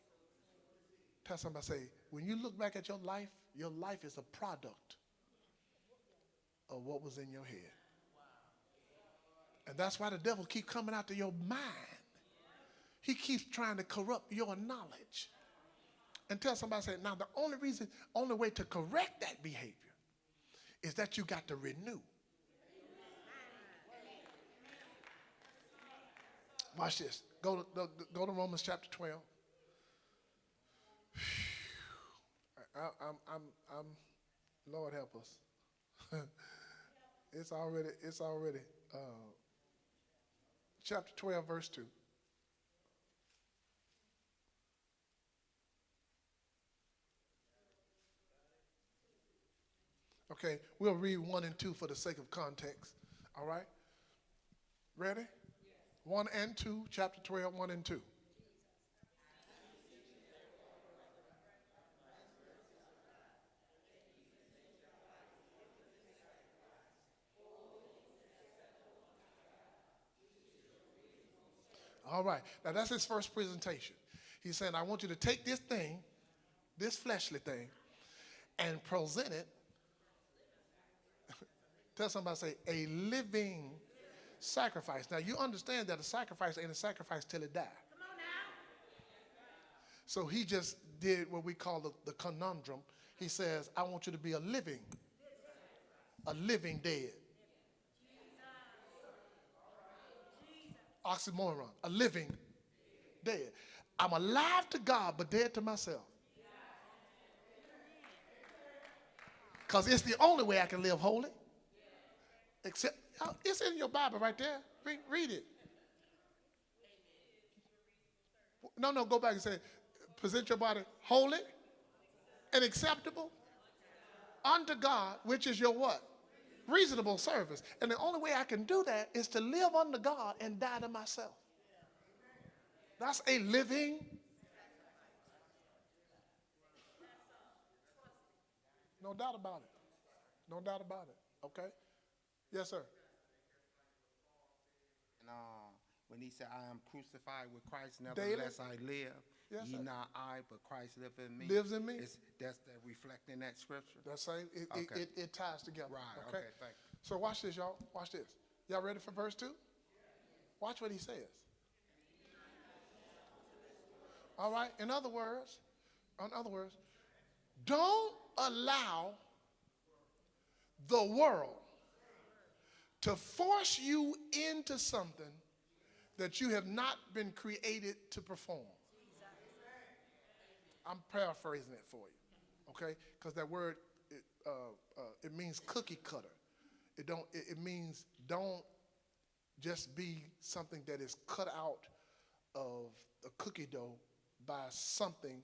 Tell somebody, say, when you look back at your life is a product of what was in your head. And that's why the devil keeps coming out to your mind. He keeps trying to corrupt your knowledge. And tell somebody, say, now the only way to correct that behavior is that you got to renew. Watch this. Go to Romans chapter 12. I'm Lord help us. It's already chapter 12, verse 2. Okay, we'll read 1 and 2 for the sake of context. All right? Ready? 1 and 2, chapter 12, 1 and 2. All right. Now that's his first presentation. He's saying, I want you to take this thing, this fleshly thing, and present it. Tell somebody, say, a living sacrifice. Now you understand that a sacrifice ain't a sacrifice till it dies. So he just did what we call the conundrum. He says, I want you to be a living dead. Oxymoron, a living dead. I'm alive to God, but dead to myself. Because it's the only way I can live holy. Except, it's in your Bible right there. Read it. No, go back and say, present your body holy and acceptable unto God, which is your what? Reasonable service. And the only way I can do that is to live unto God and die to myself. That's a living. No doubt about it. No doubt about it. Okay? Yes, sir. And when he said, I am crucified with Christ, Daily? nevertheless I live. Yes, Ye sir. not I, but Christ lives in me. Lives in me? That's the reflecting that scripture. That's same. Okay. It ties together. Right, okay, thank you. So watch this, y'all. Watch this. Y'all ready for verse 2? Watch what he says. All right. In other words, don't allow the world to force you into something that you have not been created to perform. I'm paraphrasing it for you, okay? Because that word, it means cookie cutter. It means don't just be something that is cut out of the cookie dough by something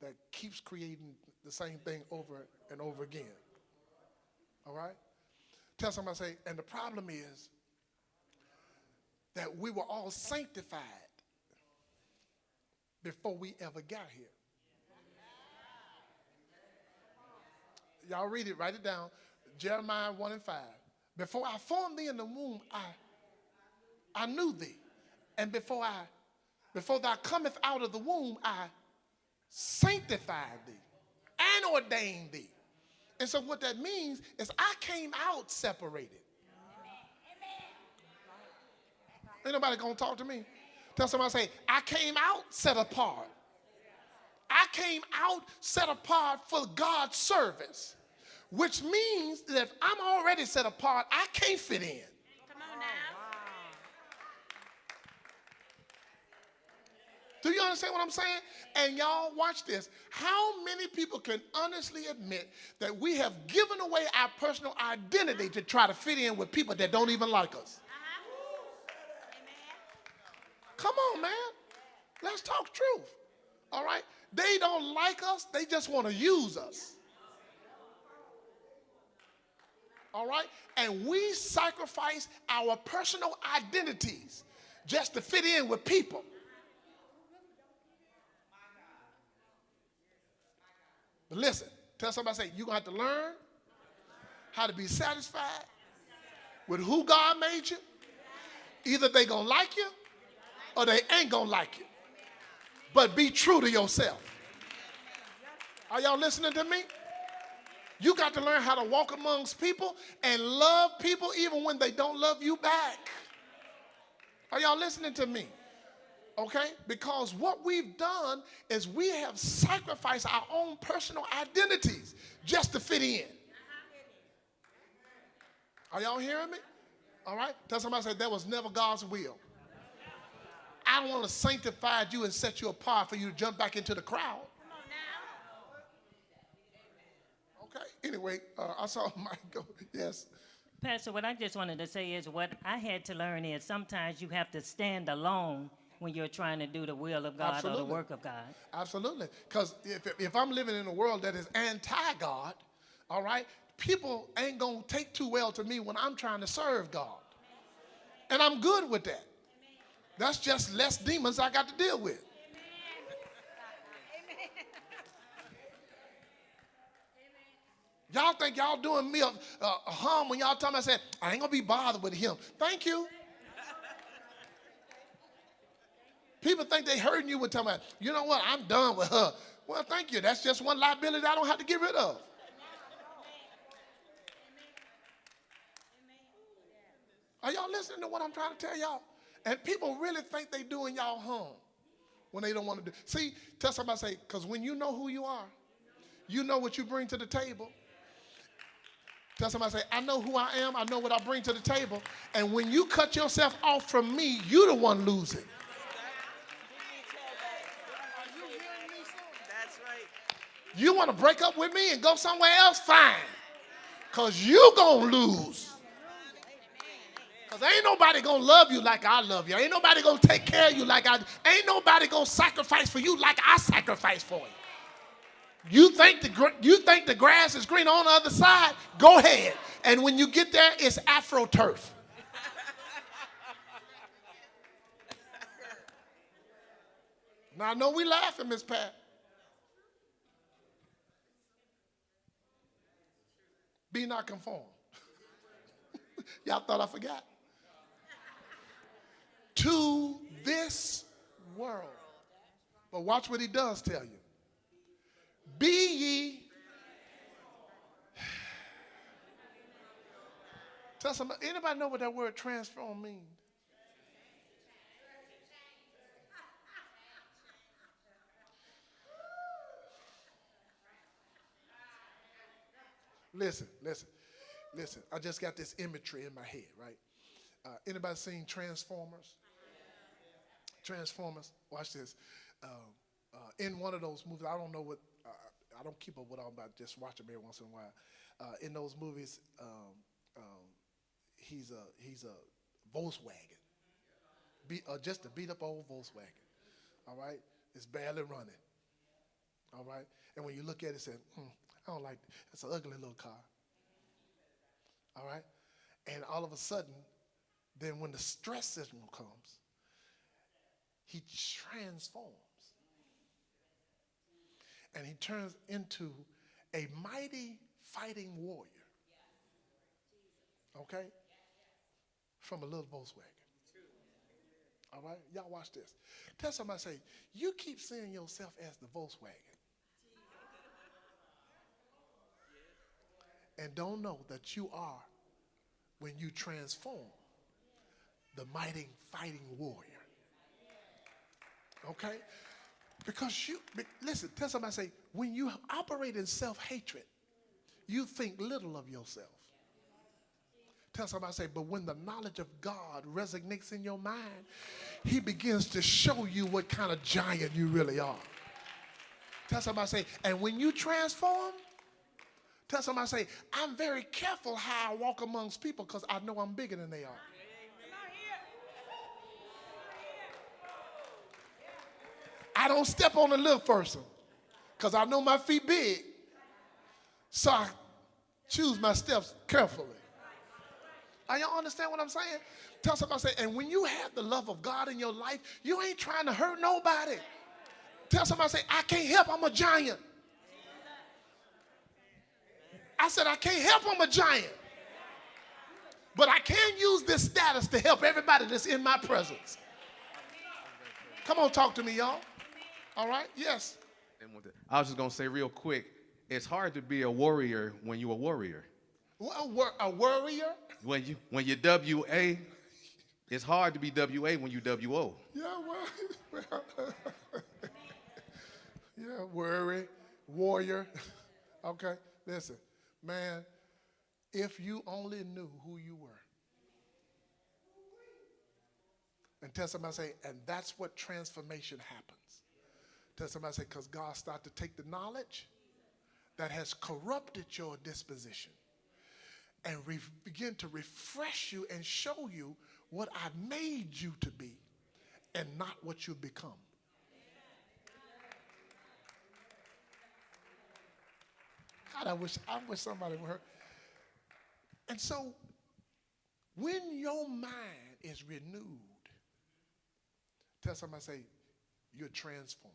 that keeps creating the same thing over and over again. All right? Tell somebody, say, and the problem is that we were all sanctified before we ever got here. Y'all read it, write it down. Jeremiah 1 and 5. Before I formed thee in the womb, I knew thee. And before thou comest out of the womb, I sanctified thee and ordained thee. And so what that means is I came out separated. Ain't nobody gonna talk to me. Tell somebody, say, I came out set apart. I came out set apart for God's service, which means that if I'm already set apart, I can't fit in. Come on now. Do you understand what I'm saying? And y'all, watch this. How many people can honestly admit that we have given away our personal identity to try to fit in with people that don't even like us? Come on, man. Let's talk truth. All right? They don't like us. They just want to use us. All right? And we sacrifice our personal identities just to fit in with people. But listen, tell somebody, say, you're going to have to learn how to be satisfied with who God made you. Either they going to like you or they ain't going to like you. But be true to yourself. Are y'all listening to me? You got to learn how to walk amongst people and love people even when they don't love you back. Are y'all listening to me? Okay? Because what we've done is we have sacrificed our own personal identities just to fit in. Are y'all hearing me? All right? Tell somebody, say, that was never God's will. I don't want to sanctify you and set you apart for you to jump back into the crowd. Okay? Anyway, I saw Mike go. Yes. Pastor, what I just wanted to say is what I had to learn is sometimes you have to stand alone when you're trying to do the will of God or the work of God. Absolutely. Because if I'm living in a world that is anti-God, all right, people ain't going to take too well to me when I'm trying to serve God. And I'm good with that. That's just less demons I got to deal with. Y'all think y'all doing me a harm when y'all tell me, I said, I ain't going to be bothered with him. Thank you. People think they hurting you with telling me, you know what, I'm done with her. Well, thank you. That's just one liability I don't have to get rid of. Are y'all listening to what I'm trying to tell y'all? And people really think they doing y'all harm when they don't want to do. See, tell somebody, say, because when you know who you are, you know what you bring to the table. Tell somebody, say, I know who I am, I know what I bring to the table. And when you cut yourself off from me, you the one losing. That's right. You want to break up with me and go somewhere else? Fine. Because you going to lose. Because ain't nobody going to love you like I love you. Ain't nobody going to take care of you like I do. Ain't nobody going to sacrifice for you like I sacrifice for you. You think the grass is green on the other side? Go ahead. And when you get there, it's AfroTurf. Now, I know we laughing, Miss Pat. Be not conformed. Y'all thought I forgot. To this world. But watch what he does tell you. Be ye. Tell somebody, anybody know what that word transform means? Listen. I just got this imagery in my head, right? Anybody seen Transformers? Transformers. Watch this. In one of those movies, I don't know what. I don't keep up with all, but just watch them every once in a while. In those movies, he's a Volkswagen, just a beat up old Volkswagen. All right, it's barely running. All right, and when you look at it, say, I don't like it. It's an ugly little car. All right, and all of a sudden, then when the stress signal comes, he transforms. And he turns into a mighty fighting warrior. Okay? From a little Volkswagen. All right? Y'all watch this. Tell somebody, say, you keep seeing yourself as the Volkswagen. And don't know that you are, when you transform, the mighty fighting warrior. Okay? Because listen, tell somebody, say, when you operate in self-hatred, you think little of yourself. Tell somebody, say, but when the knowledge of God resonates in your mind, he begins to show you what kind of giant you really are. Tell somebody, say, and when you transform, tell somebody, say, I'm very careful how I walk amongst people because I know I'm bigger than they are. I don't step on a little person because I know my feet big. So I choose my steps carefully. Are y'all understand what I'm saying? Tell somebody, say, and when you have the love of God in your life, you ain't trying to hurt nobody. Tell somebody, say, I can't help, I'm a giant. I said, I can't help, I'm a giant. But I can use this status to help everybody that's in my presence. Come on, talk to me, y'all. All right? Yes. I was just going to say real quick, it's hard to be a warrior when you're a warrior. A warrior? When you're WA, it's hard to be WA when you WO. Yeah, well, yeah, warrior. Okay, listen, man, if you only knew who you were. And tell somebody, say, and that's what transformation happens. Tell somebody, say, because God started to take the knowledge that has corrupted your disposition and begin to refresh you and show you what I made you to be and not what you've become. God, I wish somebody would hear. And so when your mind is renewed, tell somebody, say, you're transformed.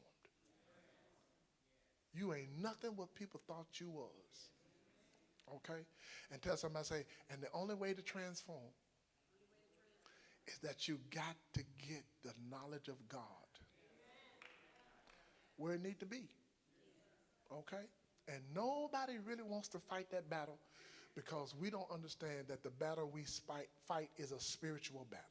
You ain't nothing what people thought you was. Okay? And tell somebody, say, and the only way to transform is that you got to get the knowledge of God where it need to be. Okay? And nobody really wants to fight that battle because we don't understand that the battle we fight is a spiritual battle.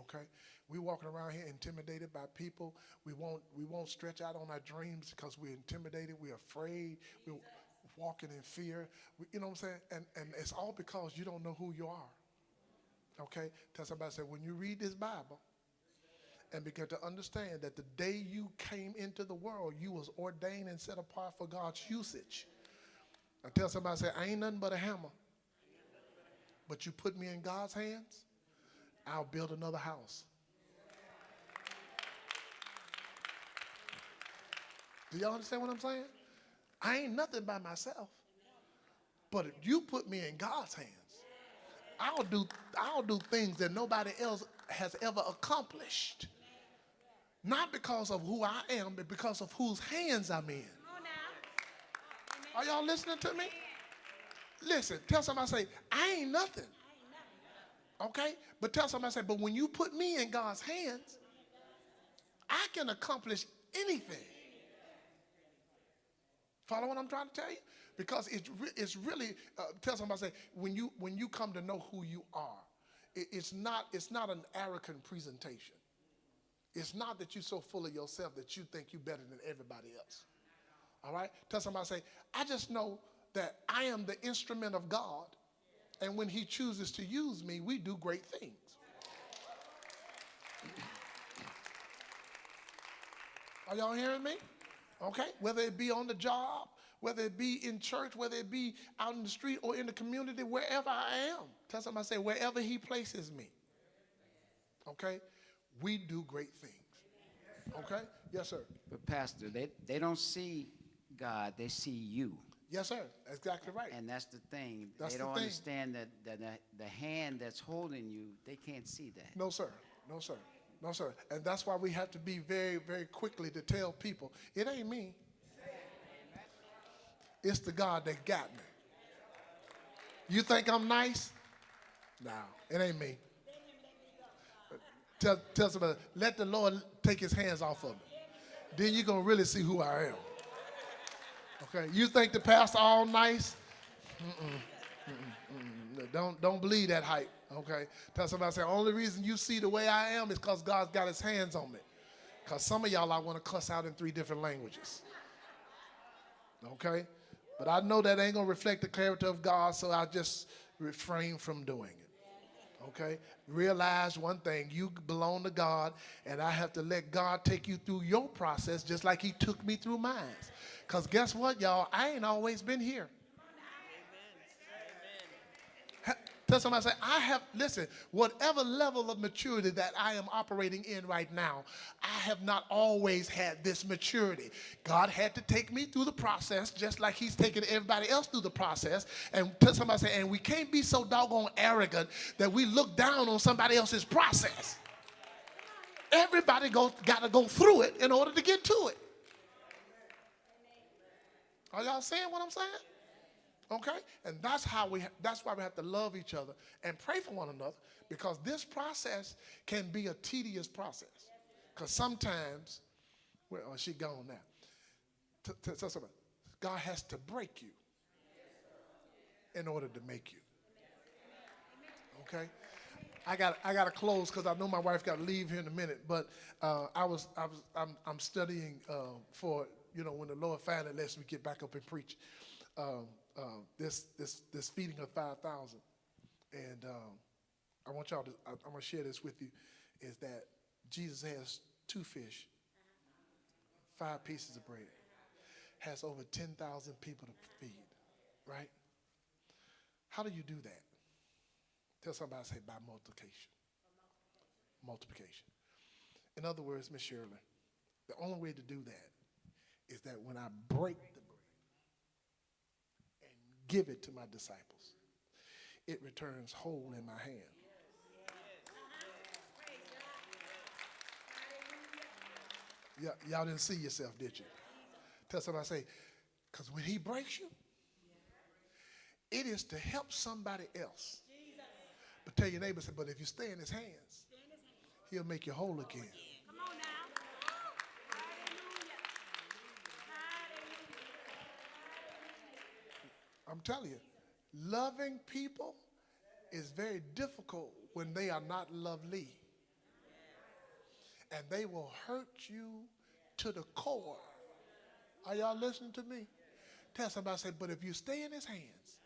Okay? We walking around here intimidated by people. We won't stretch out on our dreams because we're intimidated. We're afraid. We're walking in fear. You know what I'm saying? And it's all because you don't know who you are. Okay? Tell somebody, say, when you read this Bible and begin to understand that the day you came into the world, you was ordained and set apart for God's usage. I tell somebody, say, I ain't nothing but a hammer. But you put me in God's hands, I'll build another house. Do y'all understand what I'm saying? I ain't nothing by myself. But if you put me in God's hands, I'll do things that nobody else has ever accomplished. Not because of who I am, but because of whose hands I'm in. Are y'all listening to me? Listen, tell somebody, say, I ain't nothing. Okay? But tell somebody, say, but when you put me in God's hands, I can accomplish anything. Follow what I'm trying to tell you? Because it's really, tell somebody, say, when you come to know who you are, it's not an arrogant presentation. It's not that you're so full of yourself that you think you're better than everybody else. All right? Tell somebody, say, I just know that I am the instrument of God, and when he chooses to use me, we do great things. Are y'all hearing me? Okay? Whether it be on the job, whether it be in church, whether it be out in the street or in the community, wherever I am. Tell somebody, say, wherever he places me. Okay? We do great things. Okay? Yes, sir. But Pastor, they don't see God, they see you. Yes, sir. That's exactly right. And that's the thing. That's they the don't thing. understand that the hand that's holding you, they can't see that. No, sir. No, sir. No, sir. And that's why we have to be very, very quickly to tell people, it ain't me. It's the God that got me. You think I'm nice? No, it ain't me. Tell somebody, let the Lord take his hands off of me. Then you're going to really see who I am. Okay, you think the pastor all nice? Don't believe that hype, okay? Tell somebody, say, only reason you see the way I am is because God's got his hands on me. Because some of y'all, I want to cuss out in 3 different languages. Okay? But I know that ain't going to reflect the character of God, so I just refrain from doing it. Okay? Realize one thing, you belong to God, and I have to let God take you through your process just like he took me through mine. Because guess what, y'all? I ain't always been here. Tell somebody, say, listen, whatever level of maturity that I am operating in right now, I have not always had this maturity. God had to take me through the process just like he's taking everybody else through the process. And tell somebody, say, and we can't be so doggone arrogant that we look down on somebody else's process. Everybody got to go through it in order to get to it. Are y'all saying what I'm saying? Okay? And that's why we have to love each other and pray for one another, because this process can be a tedious process. Because sometimes, she gone now. Tell somebody, God has to break you in order to make you. Okay? I got to close because I know my wife got to leave here in a minute. But I'm studying for, when the Lord finally lets me get back up and preach. This feeding of 5,000, and I want y'all to. I'm gonna share this with you. Is that Jesus has 2 fish, 5 pieces of bread, has over 10,000 people to feed, right? How do you do that? Tell somebody, say, by multiplication. Multiplication. In other words, Miss Shirley, the only way to do that is that when I break the bread and give it to my disciples, it returns whole in my hand. Y'all didn't see yourself, did you? Tell somebody, say, because when he breaks you, it is to help somebody else. But tell your neighbor, say, but if you stay in his hands, he'll make you whole again. Come on now. I'm telling you, loving people is very difficult when they are not lovely. And they will hurt you to the core. Are y'all listening to me? Tell somebody, say, but if you stay in his hands,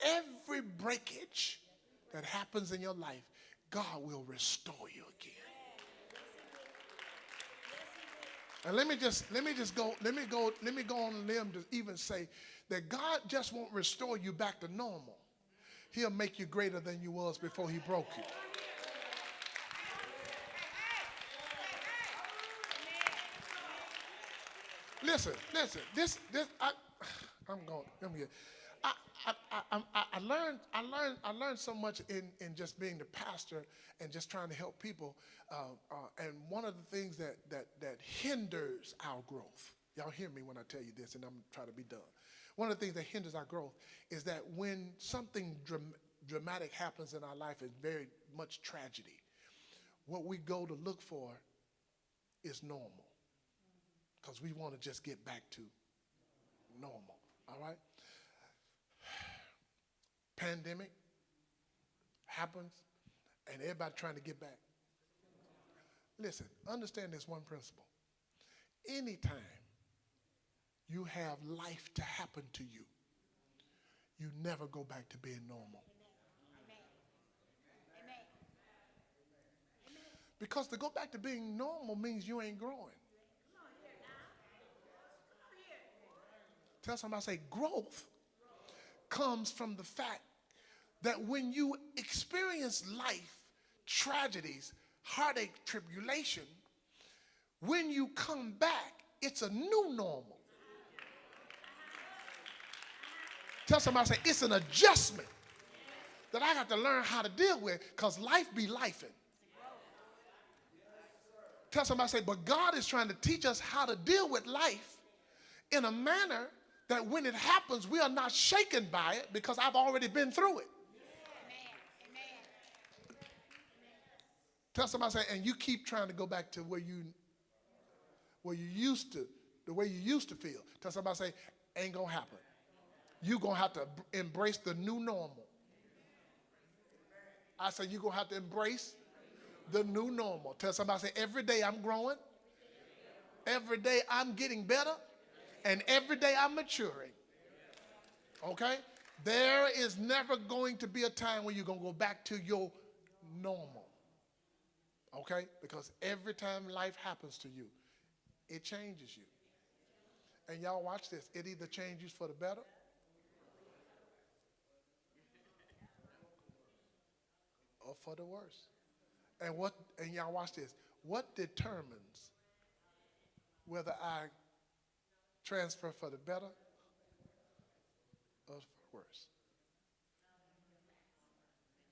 every breakage that happens in your life, God will restore you again. And let me go on a limb to even say that God just won't restore you back to normal. He'll make you greater than you was before he broke you. Listen. I learned so much in just being the pastor and just trying to help people. And one of the things that hinders our growth, y'all hear me when I tell you this, and I'm trying to be done. One of the things that hinders our growth is that when something dramatic happens in our life, is very much tragedy. What we go to look for is normal, because we want to just get back to normal. All right? Pandemic happens, and everybody trying to get back. Listen, understand this one principle. Anytime you have life to happen to you, you never go back to being normal. Because to go back to being normal means you ain't growing. Tell somebody, say, growth comes from the fact that when you experience life, tragedies, heartache, tribulation, when you come back, it's a new normal. Tell somebody, say, it's an adjustment that I got to learn how to deal with, because life be lifing. Tell somebody, say, but God is trying to teach us how to deal with life in a manner that when it happens, we are not shaken by it, because I've already been through it. Tell somebody, say, and you keep trying to go back to where you used to, the way you used to feel. Tell somebody, say, ain't gonna happen. You're gonna have to embrace the new normal. I say you're gonna have to embrace the new normal. Tell somebody, say, every day I'm growing, every day I'm getting better, and every day I'm maturing. Okay? There is never going to be a time when you're gonna go back to your normal. Okay? Because every time life happens to you, it changes you. And y'all watch this. It either changes for the better or for the worse. And y'all watch this. What determines whether I transfer for the better or for the worse?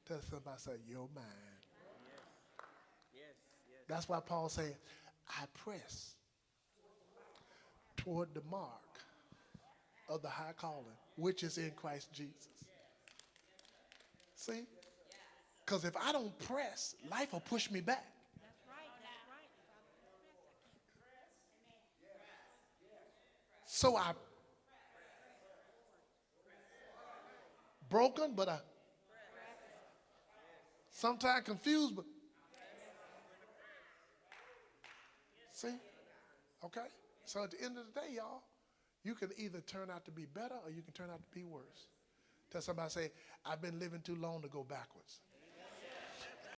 Tell somebody, say, your mind. That's why Paul said, I press toward the mark of the high calling, which is in Christ Jesus. See? Because if I don't press, life will push me back. So I broken, but I sometimes confused, but see? Okay? So at the end of the day, y'all, you can either turn out to be better or you can turn out to be worse. Tell somebody, say, I've been living too long to go backwards.